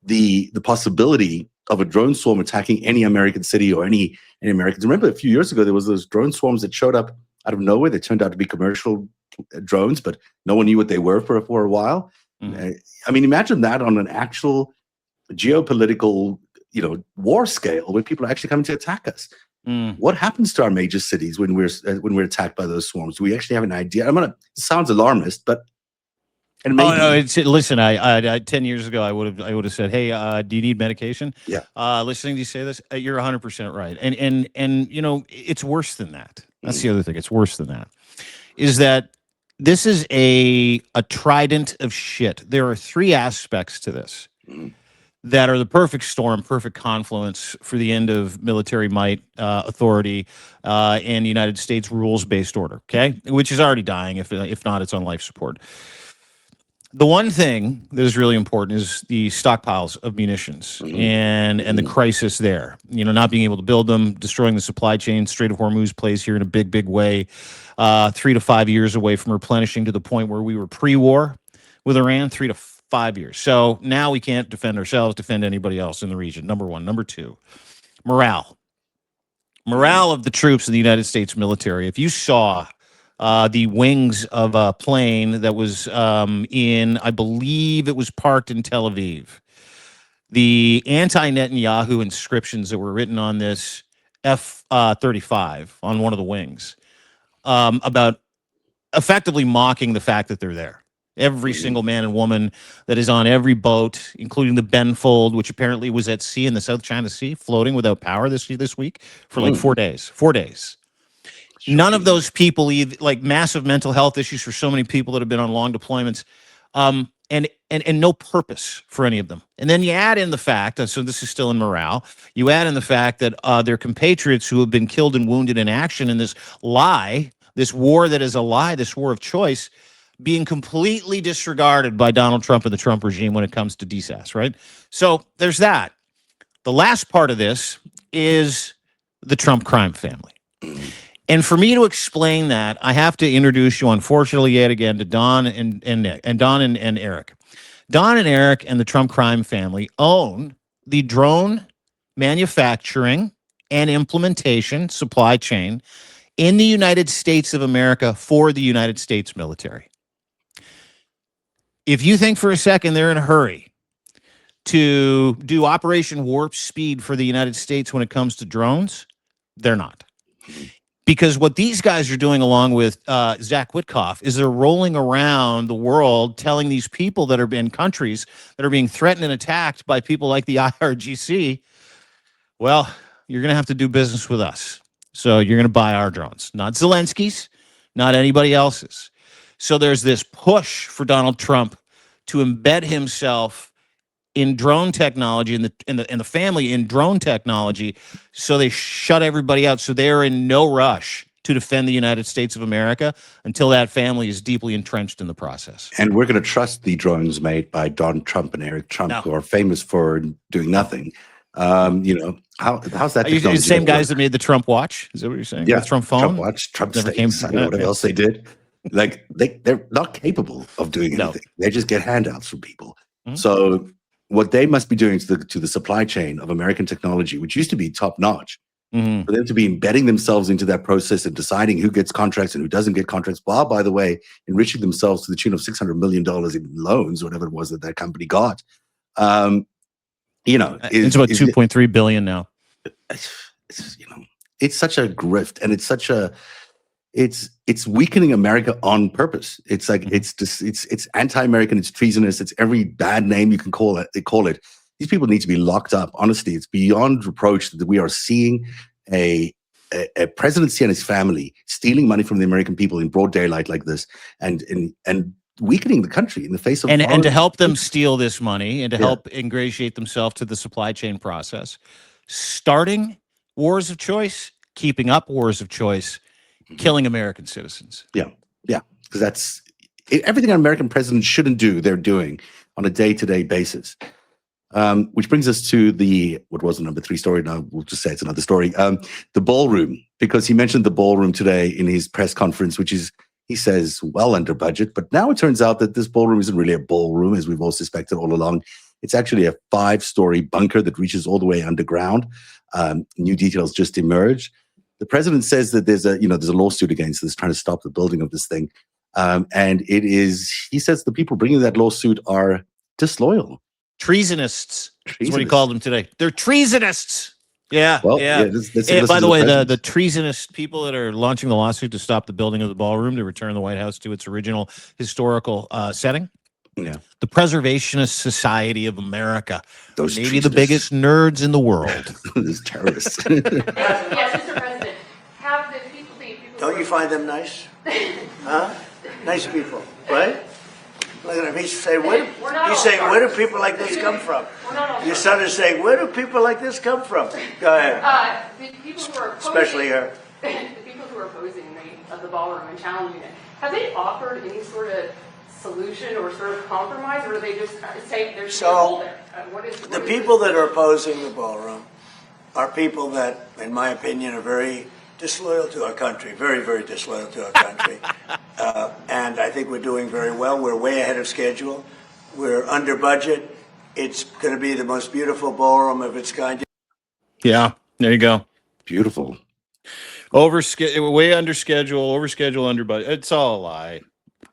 the possibility of a drone swarm attacking any American city or any Americans. Remember, a few years ago, there was those drone swarms that showed up out of nowhere. They turned out to be commercial drones, but no one knew what they were for a while. I mean, imagine that on an actual geopolitical, war scale, where people are actually coming to attack us. What happens to our major cities when we're attacked by those swarms? Do we actually have an idea? It sounds alarmist, but. And maybe, listen, I 10 years ago, I would have said, hey, do you need medication? Yeah. Listening to you say this, you're 100% right. And it's worse than that. That's the other thing. It's worse than that. Is that this is a trident of shit. There are 3 aspects to this that are the perfect storm, perfect confluence for the end of military might, authority, and United States rules-based order, okay? Which is already dying. If not, it's on life support. The one thing that is really important is the stockpiles of munitions and the crisis there. Not being able to build them, destroying the supply chain. Strait of Hormuz plays here in a big, big way. 3 to 5 years away from replenishing to the point where we were pre-war with Iran. 3 to 5 years. So now we can't defend ourselves, defend anybody else in the region. Number one. Number two, morale. Morale of the troops in the United States military. If you saw the wings of a plane that was I believe it was parked in Tel Aviv. The anti-Netanyahu inscriptions that were written on this F-35 on one of the wings about effectively mocking the fact that they're there. Every single man and woman that is on every boat, including the Benfold, which apparently was at sea in the South China Sea, floating without power this week for like 4 days. 4 days. None of those people, like massive mental health issues for so many people that have been on long deployments, and no purpose for any of them. And then you add in the fact, so this is still in morale, you add in the fact that their compatriots who have been killed and wounded in action in this lie, this war that is a lie, this war of choice, being completely disregarded by Donald Trump and the Trump regime when it comes to DSAS, right? So there's that. The last part of this is the Trump crime family. And for me to explain that, I have to introduce you, unfortunately, yet again, to Don and Nick, and Don and Eric. Don and Eric and the Trump crime family own the drone manufacturing and implementation supply chain in the United States of America for the United States military. If you think for a second they're in a hurry to do Operation Warp Speed for the United States when it comes to drones, they're not. Because what these guys are doing, along with Zach Witkoff, is they're rolling around the world telling these people that are in countries that are being threatened and attacked by people like the IRGC, well, you're going to have to do business with us. So you're going to buy our drones, not Zelensky's, not anybody else's. So there's this push for Donald Trump to embed himself in drone technology and the family in drone technology, so they shut everybody out. So they're in no rush to defend the United States of America until that family is deeply entrenched in the process. And we're going to trust the drones made by Donald Trump and Eric Trump, who are famous for doing nothing. How's that? Are you the same guys that made the Trump watch? Is that what you're saying? Yeah, the Trump phone, Trump watch, Trump States, whatever else they did. Like they're not capable of doing anything. They just get handouts from people. So what they must be doing to the supply chain of American technology, which used to be top notch, for them to be embedding themselves into that process and deciding who gets contracts and who doesn't get contracts, while, by the way, enriching themselves to the tune of $600 million in loans, whatever it was that company got. It's about $2.3 billion now. It's such a grift, and it's weakening America on purpose. It's like it's anti-American, it's treasonous, it's every bad name you can call it. They call it. These people need to be locked up. Honestly, it's beyond reproach that we are seeing a presidency and his family stealing money from the American people in broad daylight like this, and weakening the country in the face of and to help them steal this money and to help ingratiate themselves to the supply chain process, starting wars of choice, keeping up wars of choice, killing American citizens. Yeah, because that's everything an American president shouldn't do. They're doing on a day-to-day basis. Which brings us to what was the number 3 story? Now we'll just say it's another story. The Ballroom, because he mentioned the Ballroom today in his press conference, which is, he says, well under budget. But now it turns out that this ballroom isn't really a ballroom, as we've all suspected all along. It's actually a 5-story bunker that reaches all the way underground. New details just emerged. The president says that there's a lawsuit against this, trying to stop the building of this thing. And he says the people bringing that lawsuit are disloyal. Treasonists. That's what he called them today. They're treasonists. Yeah. Well, yeah. This by the way, the treasonist people that are launching the lawsuit to stop the building of the ballroom, to return the White House to its original historical setting. Yeah. The Preservationist Society of America. Those maybe the biggest nerds in the world. Those terrorists. Yes, Mr. President. Have the people. Don't you find them nice? Huh? Nice people, right? Look at him. He's saying, where do people like this come from? Your son is saying, where do people like this come from? Go ahead. The people who are opposing, especially her. The people who are opposing the ballroom and challenging it, have they offered any sort of solution or sort of compromise, or do they just say they're So, beholden? The people that are opposing the ballroom are people that, in my opinion, are very disloyal to our country, very, very disloyal to our country. And I think we're doing very well. We're way ahead of schedule. We're under budget. It's going to be the most beautiful ballroom of its kind. Yeah, there you go. Beautiful. Way under schedule, under budget. It's all a lie.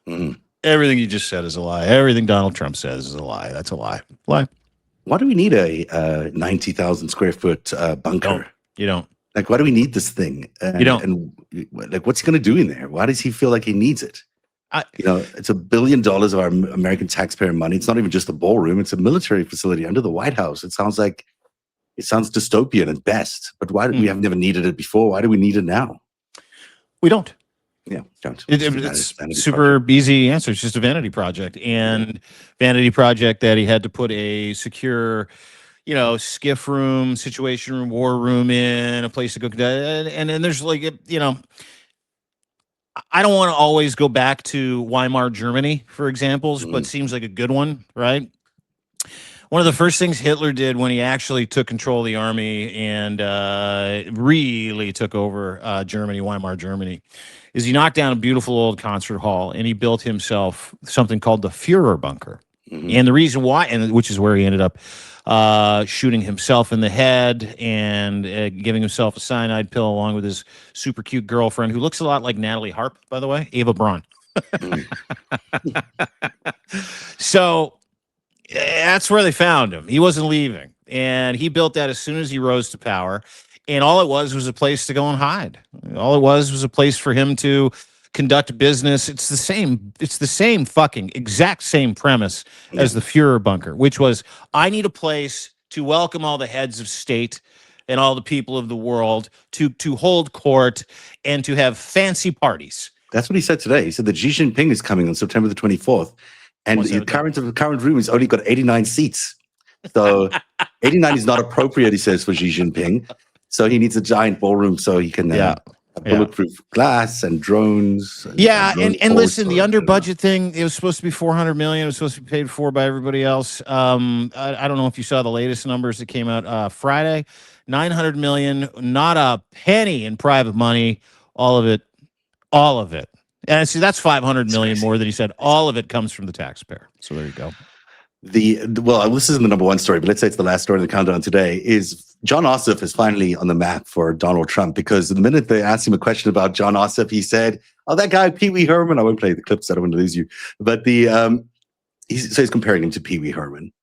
Mhm. Everything you just said is a lie. Everything Donald Trump says is a lie. That's a lie. Lie. Why do we need a 90,000 square foot bunker? You don't. Like, why do we need this thing? And, You don't. And like, what's he going to do in there? Why does he feel like he needs it? It's $1 billion of our American taxpayer money. It's not even just a ballroom. It's a military facility under the White House. It sounds dystopian at best. But why we have never needed it before? Why do we need it now? We don't. Yeah, don't. It's super easy answer. It's just a vanity project, and vanity project that he had to put a secure, skiff room, situation room, war room in, a place to go. And there's like, I don't want to always go back to Weimar Germany for examples, but seems like a good one, right? One of the first things Hitler did when he actually took control of the army and really took over Weimar Germany, is he knocked down a beautiful old concert hall and he built himself something called the Führer bunker. And the reason why, which is where he ended up shooting himself in the head and giving himself a cyanide pill along with his super cute girlfriend, who looks a lot like Natalie Harp, by the way, Ava Braun. So that's where they found him. He wasn't leaving. And he built that as soon as he rose to power. And all it was a place to go and hide. All it was a place for him to conduct business. It's the same fucking exact same premise as the Führer bunker, which was, I need a place to welcome all the heads of state and all the people of the world to hold court and to have fancy parties. That's what he said today. He said that Xi Jinping is coming on September the 24th. And the current room has only got 89 seats. So 89 is not appropriate, he says, for Xi Jinping. So he needs a giant ballroom so he can have bulletproof glass and drones. And listen, the under budget thing, it was supposed to be $400 million. It was supposed to be paid for by everybody else. I don't know if you saw the latest numbers that came out Friday. $900 million, not a penny in private money. All of it. And see, that's $500 million more than he said. All of it comes from the taxpayer. So there you go. This isn't the number one story, but let's say it's the last story in the countdown today, is John Ossoff is finally on the map for Donald Trump, because the minute they asked him a question about John Ossoff, he said, "Oh, that guy, Pee Wee Herman." I won't play the clips. I don't want to lose you. But he's comparing him to Pee Wee Herman,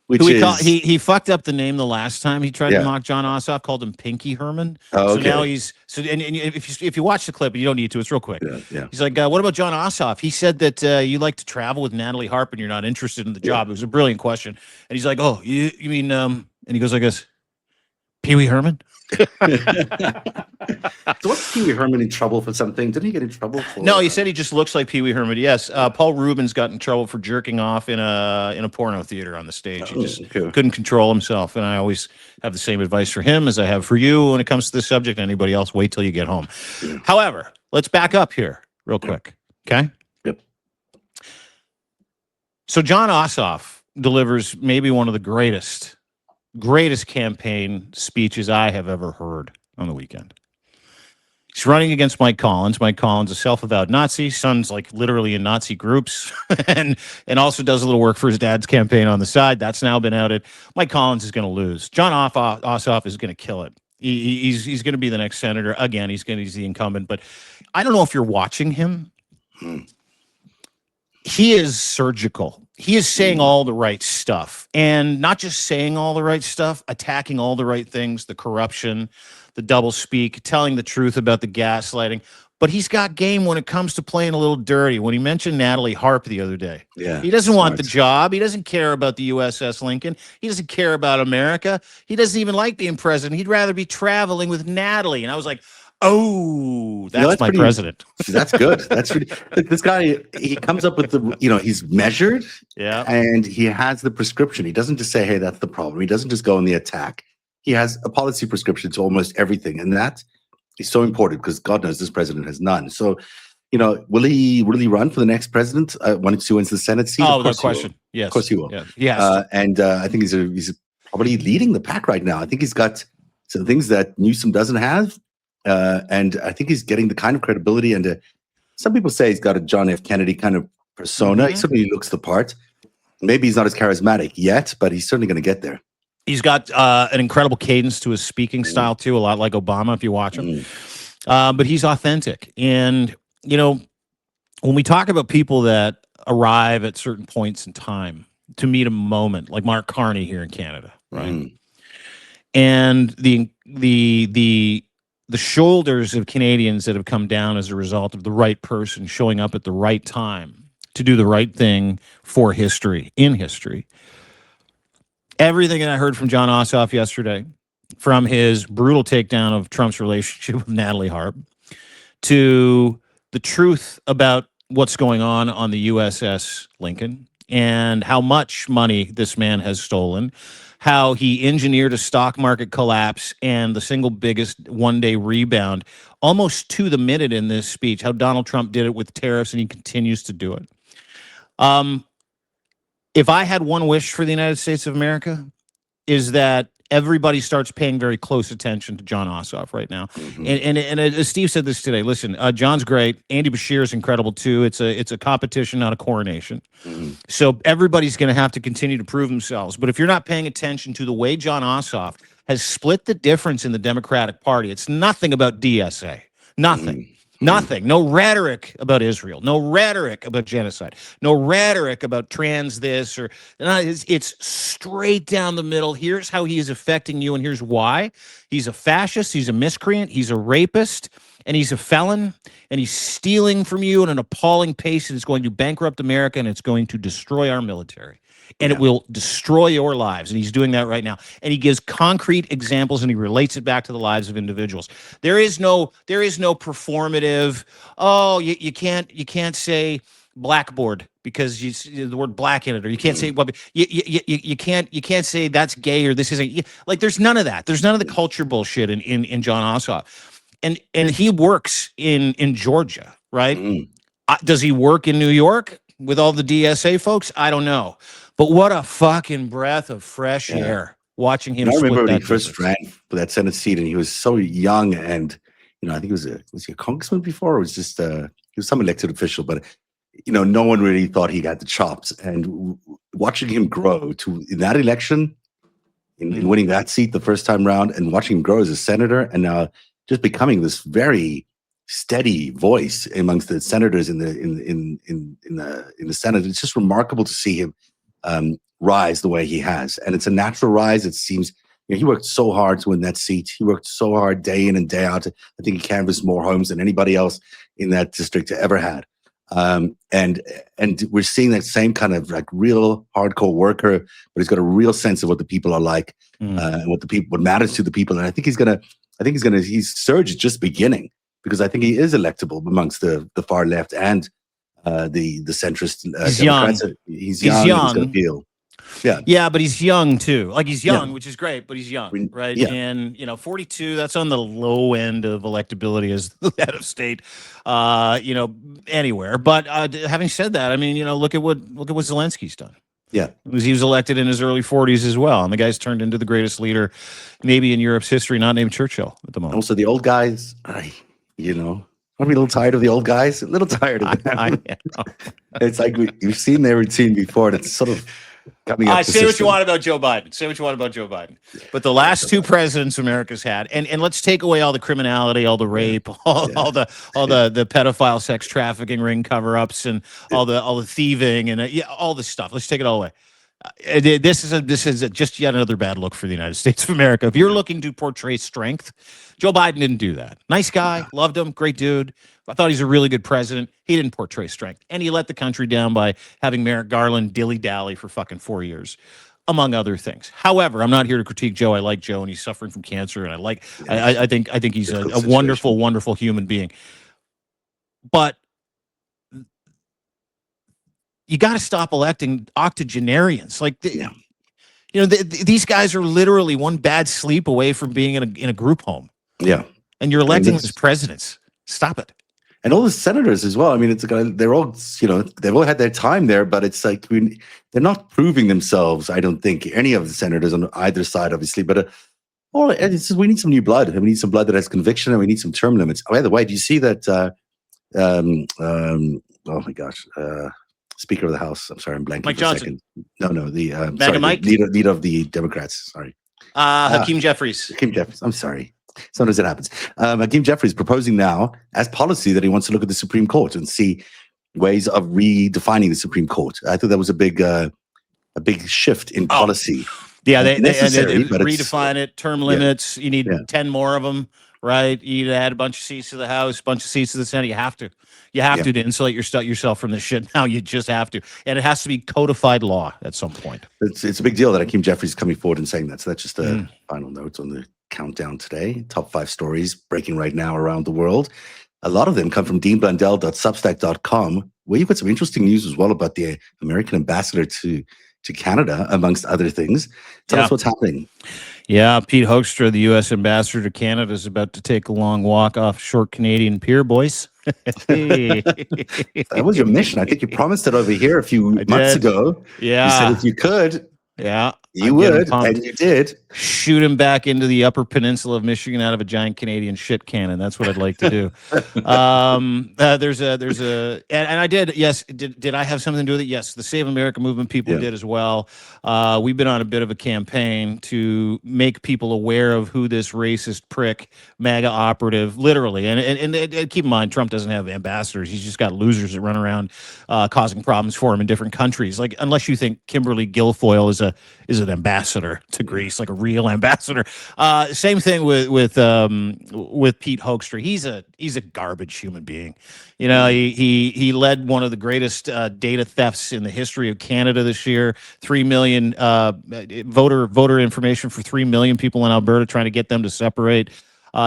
which he fucked up the name the last time he tried to mock John Ossoff, called him Pinky Herman. Oh, okay. So now and if you watch the clip, you don't need to, it's real quick. Yeah. He's like, what about John Ossoff? He said that you like to travel with Natalie Harp and you're not interested in the job. It was a brilliant question. And he's like, oh, you mean, and he goes like this, Pee Wee Herman? So was Pee Wee Herman in trouble for something? Didn't he get in trouble for? No, he said he just looks like Pee Wee Herman. Yes, Paul Rubens got in trouble for jerking off in a porno theater on the stage. He just couldn't control himself. And I always have the same advice for him as I have for you when it comes to this subject. Anybody else, wait till you get home. Yeah. However, let's back up here real quick. Okay. Yep. So John Ossoff delivers maybe one of the greatest campaign speeches I have ever heard on the weekend. He's running against Mike Collins. Mike Collins, a self-avowed Nazi, son's like literally in Nazi groups, and also does a little work for his dad's campaign on the side. That's now been outed. Mike Collins is going to lose. John Ossoff is going to kill it. He's going to be the next senator again. He's the incumbent. But I don't know if you're watching him. He is surgical. He is saying all the right stuff, and not just saying all the right stuff, attacking all the right things, the corruption, the double speak, telling the truth about the gaslighting. But he's got game when it comes to playing a little dirty. When he mentioned Natalie Harp the other day, he doesn't want the job. He doesn't care about the USS Lincoln. He doesn't care about America. He doesn't even like being president. He'd rather be traveling with Natalie. And I was like, oh, that's my president. That's good. That's really, this guy, he comes up with he's measured, and he has the prescription. He doesn't just say, hey, that's the problem. He doesn't just go on the attack. He has a policy prescription to almost everything, and that is so important because God knows this president has none. So will he really run for the next president once he wins the Senate seat? Oh, Of no course he will. question. Yes. Of course he will. Yeah. Yes. And I think he's probably leading the pack right now. I think he's got some things that Newsom doesn't have. And I think he's getting the kind of credibility and some people say he's got a John F. Kennedy kind of persona. He certainly looks the part. Maybe he's not as charismatic yet, but he's certainly going to get there. He's got an incredible cadence to his speaking style, too, a lot like Obama, if you watch him. But he's authentic. And, when we talk about people that arrive at certain points in time to meet a moment, like Mark Carney here in Canada, right? And the shoulders of Canadians that have come down as a result of the right person showing up at the right time to do the right thing for history, in history. Everything that I heard from John Ossoff yesterday, from his brutal takedown of Trump's relationship with Natalie Harp, to the truth about what's going on the USS Lincoln and how much money this man has stolen, how he engineered a stock market collapse and the single biggest one-day rebound almost to the minute in this speech, how Donald Trump did it with tariffs and he continues to do it. If I had one wish for the United States of America, is that everybody starts paying very close attention to John Ossoff right now. And as Steve said this today, listen, John's great. Andy Bashir is incredible too. It's a competition, not a coronation. So everybody's going to have to continue to prove themselves. But if you're not paying attention to the way John Ossoff has split the difference in the Democratic Party, it's nothing about DSA. Nothing. Nothing. No rhetoric about Israel. No rhetoric about genocide. No rhetoric about trans this or it's straight down the middle. Here's how he is affecting you, and here's why. He's a fascist. He's a miscreant. He's a rapist, and he's a felon, and he's stealing from you at an appalling pace, and it's going to bankrupt America, and it's going to destroy our military. And it will destroy your lives. And he's doing that right now. And he gives concrete examples and he relates it back to the lives of individuals. There is no performative, you can't say blackboard because you see the word black in it, or you can't say you can't say that's gay or this isn't, like there's none of that. There's none of the culture bullshit in John Ossoff. And he works in Georgia, right? Does he work in New York with all the DSA folks? I don't know. But what a fucking breath of fresh air watching him. I remember when he difference. first ran for that Senate seat, and he was so young, and I think was he a congressman before, or was just he was some elected official, but no one really thought he got the chops. And watching him grow in that election, in winning that seat the first time round, and watching him grow as a senator, and now just becoming this very steady voice amongst the senators in the Senate. It's just remarkable to see him rise the way he has, and it's a natural rise. It seems he worked so hard to win that seat. He worked so hard day in and day out. I think he canvassed more homes than anybody else in that district ever had. And we're seeing that same kind of like real hardcore worker, but he's got a real sense of what the people are like and what matters to the people. And I think his surge is just beginning, because I think he is electable amongst the far left and the centrist Democrats. He's young. He's got appeal. Yeah, but he's young too. Like he's young, which is great, but he's young, right? Yeah. And 42, that's on the low end of electability as the head of state, anywhere. But having said that, I mean, look at what Zelensky's done. Yeah, he was elected in his early 40s as well, and the guy's turned into the greatest leader, maybe in Europe's history, not named Churchill at the moment. Also, the old guys, aren't we a little tired of the old guys? A little tired of them. It's like we've seen their routine before, and it's sort of coming up. Say what you want about Joe Biden. Say what you want about Joe Biden. But the last two presidents America's had, and let's take away all the criminality, all the rape, all the pedophile sex trafficking ring cover-ups, and all the thieving and all this stuff. Let's take it all away. This is just yet another bad look for the United States of America. If you're looking to portray strength, Joe Biden didn't do that. Nice guy, loved him, great dude. I thought he's a really good president. He didn't portray strength, and he let the country down by having Merrick Garland dilly-dally for fucking 4 years, among other things. However, I'm not here to critique Joe. I like Joe, and he's suffering from cancer, and I think he's a wonderful, wonderful human being. But you got to stop electing octogenarians. Like, these guys are literally one bad sleep away from being in a group home. Yeah, and you're electing them as presidents. Stop it. And all the senators as well. I mean, they're all, they've all had their time there, but it's like they're not proving themselves. I don't think any of the senators on either side, obviously, but we need some new blood, and we need some blood that has conviction, and we need some term limits. Oh, by the way, do you see that? Oh my gosh, Speaker of the House. I'm sorry, I'm blanking. Mike for Johnson. a second. No, the Mike? leader of the Democrats. Sorry, Hakeem Jeffries. Hakeem Jeffries. I'm sorry. Sometimes it happens. Hakeem Jeffries proposing now as policy that he wants to look at the Supreme Court and see ways of redefining the Supreme Court. I thought that was a big shift in policy. Yeah, they but redefine it. Term limits. You need 10 more of them, right? You need to add a bunch of seats to the House, a bunch of seats to the Senate. You have to to insulate yourself from this shit. Now you just have to, and it has to be codified law at some point. It's a big deal that Hakeem Jeffries is coming forward and saying that. So that's just a final note on the countdown today. Top 5 stories breaking right now around the world. A lot of them come from deanblundell.substack.com, where you've got some interesting news as well about the American ambassador to Canada, amongst other things. Tell us what's happening. Yeah, Pete Hoekstra, the U.S. ambassador to Canada, is about to take a long walk off short Canadian pier, boys. That was your mission. I think you promised it over here a few months ago. Yeah. You said if you could, you would, and you did. Shoot him back into the Upper Peninsula of Michigan out of a giant Canadian shit cannon. That's what I'd like to do. There's a, and I did. Yes, did I have something to do with it? Yes, the Save America movement people did as well. We've been on a bit of a campaign to make people aware of who this racist prick, MAGA operative, literally. And keep in mind, Trump doesn't have ambassadors. He's just got losers that run around causing problems for him in different countries. Like, unless you think Kimberly Guilfoyle is an ambassador to Greece, like a real ambassador. Same thing with Pete Hoekstra. He's a garbage human being. You know, he led one of the greatest data thefts in the history of Canada this year. 3 million voter information for 3 million people in Alberta, trying to get them to separate.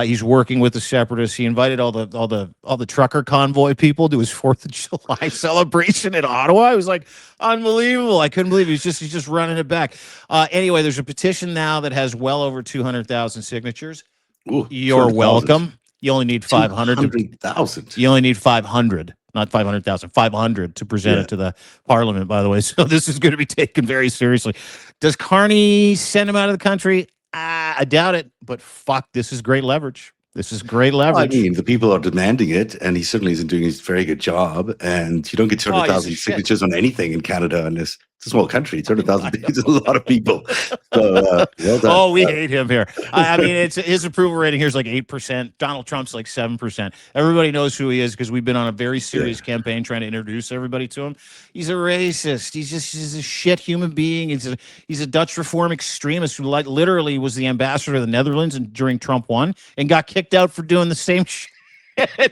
He's working with the separatists. He invited all the trucker convoy people to his 4th of July celebration in Ottawa. It was like unbelievable. I couldn't believe he's just running it back. Anyway, there's a petition now that has well over 200,000 signatures. Ooh, You're welcome. You only need 500. 200,000. You only need 500, not 500,000, 500 to present it to the Parliament, by the way. So this is going to be taken very seriously. Does Carney send him out of the country? I doubt it, but fuck, this is great leverage. This is great leverage. I mean, the people are demanding it, and he certainly isn't doing a very good job. And you don't get 200,000 signatures on anything in Canada, and it's a small country. 200,000 is a lot of people. So, well done. Oh, we hate him here. I mean, it's his approval rating here is like 8%. Donald Trump's like 7%. Everybody knows who he is because we've been on a very serious campaign trying to introduce everybody to him. He's a racist. He's a shit human being. He's a Dutch reform extremist who literally was the ambassador of the Netherlands during Trump won and got kicked out for doing the same shit.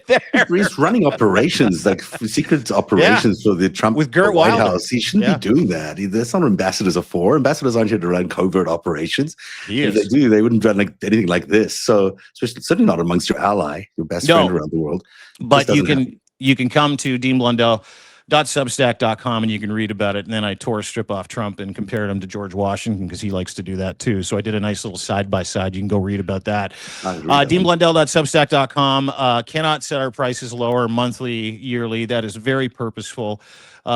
There. He's running operations, like secret operations for the Trump with Gert White Wilder. House. He shouldn't be doing that. That's not what ambassadors are for. Ambassadors aren't here to run covert operations. If they do, they wouldn't run anything like this. So certainly not amongst your ally, your best friend around the world. But you can come to deanblundell.substack.com and you can read about it. And then I tore a strip off Trump and compared him to George Washington because he likes to do that too. So I did a nice little side-by-side. You can go read about that. deanblundell.substack.com. Cannot set our prices lower monthly, yearly. That is very purposeful.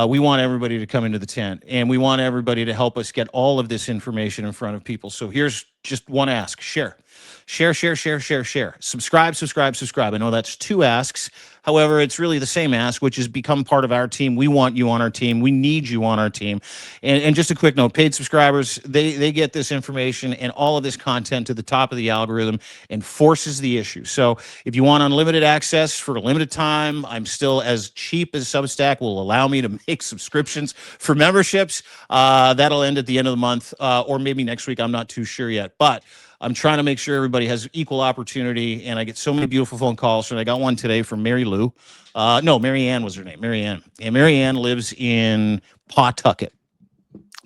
We want everybody to come into the tent, and we want everybody to help us get all of this information in front of people. So here's just one ask. Share. Subscribe. I know that's 2 asks. However, it's really the same ask, which is become part of our team. We want you on our team. We need you on our team. And just a quick note, paid subscribers, they get this information and all of this content to the top of the algorithm and forces the issue. So if you want unlimited access for a limited time, I'm still as cheap as Substack will allow me to make subscriptions for memberships. That'll end at the end of the month or maybe next week. I'm not too sure yet. But I'm trying to make sure everybody has equal opportunity, and I get so many beautiful phone calls. And I got one today from Mary Lou. Mary Ann was her name. Mary Ann. And Mary Ann lives in Pawtucket.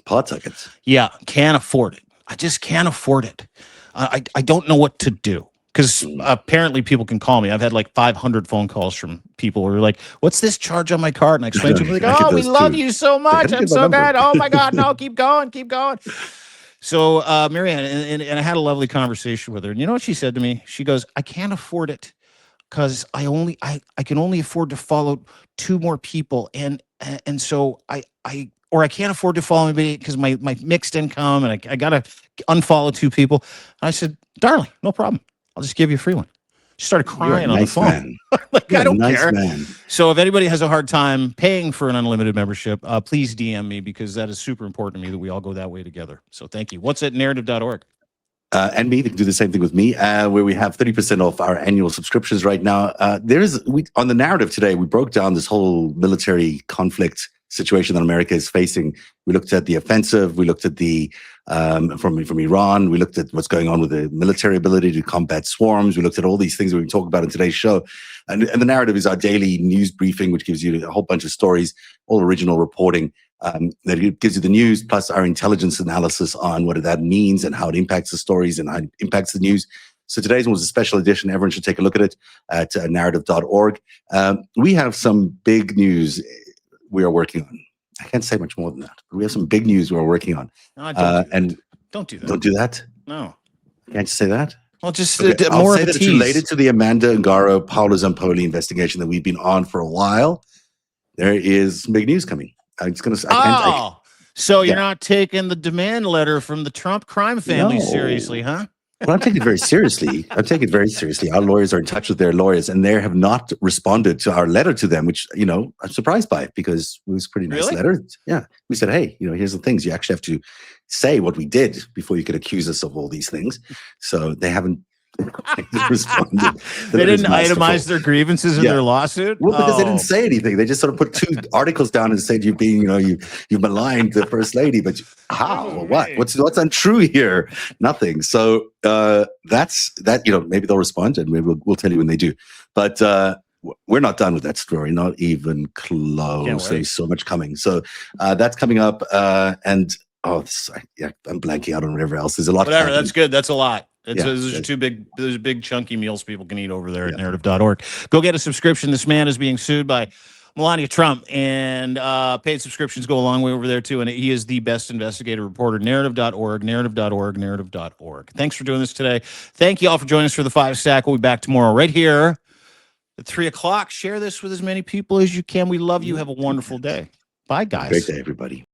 Pawtucket. Yeah, can't afford it. I just can't afford it. I don't know what to do because apparently people can call me. I've had like 500 phone calls from people who are like, "What's this charge on my card?" And I explain to them, like, "Oh, we love you so much. I'm so good. Oh my God, no, keep going." So, Marianne, and I had a lovely conversation with her. And you know what she said to me? She goes, "I can't afford it. because I can only afford to follow 2 more people, and so I can't afford to follow anybody because my mixed income, and I gotta unfollow 2 people. I said, darling, no problem. I'll just give you a free one. She started You're a crying on the nice phone. man. Like, You're I a don't nice care. man. So if anybody has a hard time paying for an unlimited membership, please DM me, because that is super important to me that we all go that way together. So thank you. What's at narrative.org? And me, they can do the same thing with me, where we have 30% off our annual subscriptions right now. On the narrative today, we broke down this whole military conflict situation that America is facing. We looked at the offensive. We looked at the from Iran. We looked at what's going on with the military ability to combat swarms. We looked at all these things that we can talk about in today's show. And the narrative is our daily news briefing, which gives you a whole bunch of stories, all original reporting. That gives you the news plus our intelligence analysis on what that means and how it impacts the stories and how it impacts the news. So today's one was a special edition. Everyone should take a look at it at narrative.org. We have some big news we are working on. I can't say much more than that, but we have some big news we're working on. No, don't do that. And Don't do that. don't do that. No. Can't you say that? Well, just Okay, more I'll of say a that it's tease. related to the Amanda Ungaro, Paolo Zampoli investigation that we've been on for a while. There is big news coming. So you're Yeah. not taking the demand letter from the Trump crime family No. seriously, huh? Well, I'm taking it very seriously. I'm taking it very seriously. Our lawyers are in touch with their lawyers, and they have not responded to our letter to them, which, I'm surprised by, because it was a pretty nice Really? letter. Yeah. We said, hey, here's the things. You actually have to say what we did before you could accuse us of all these things. So they haven't responded. They didn't itemize their grievances in Yeah. their lawsuit? Well, because they Oh. didn't say anything. They just sort of put 2 articles down and said you maligned the first lady. But how? Oh, What? man. What's untrue here? Nothing. So that's that. Maybe they'll respond, and maybe we'll tell you when they do. But we're not done with that story. Not even close. Can't wait. There's so much coming. So that's coming up. I'm blanking out on whatever else. There's a lot. Whatever. happening. That's good. That's a lot. Those are that's- those big chunky meals people can eat over there at narrative.org. Go get a subscription. This man is being sued by Melania Trump, and paid subscriptions go a long way over there too. And he is the best investigative reporter. Narrative.org, narrative.org, narrative.org. Thanks for doing this today. Thank you all for joining us for the 5 Stack. We'll be back tomorrow right here at 3:00. Share this with as many people as you can. We love you. Have a wonderful day. Bye, guys. Great day, everybody.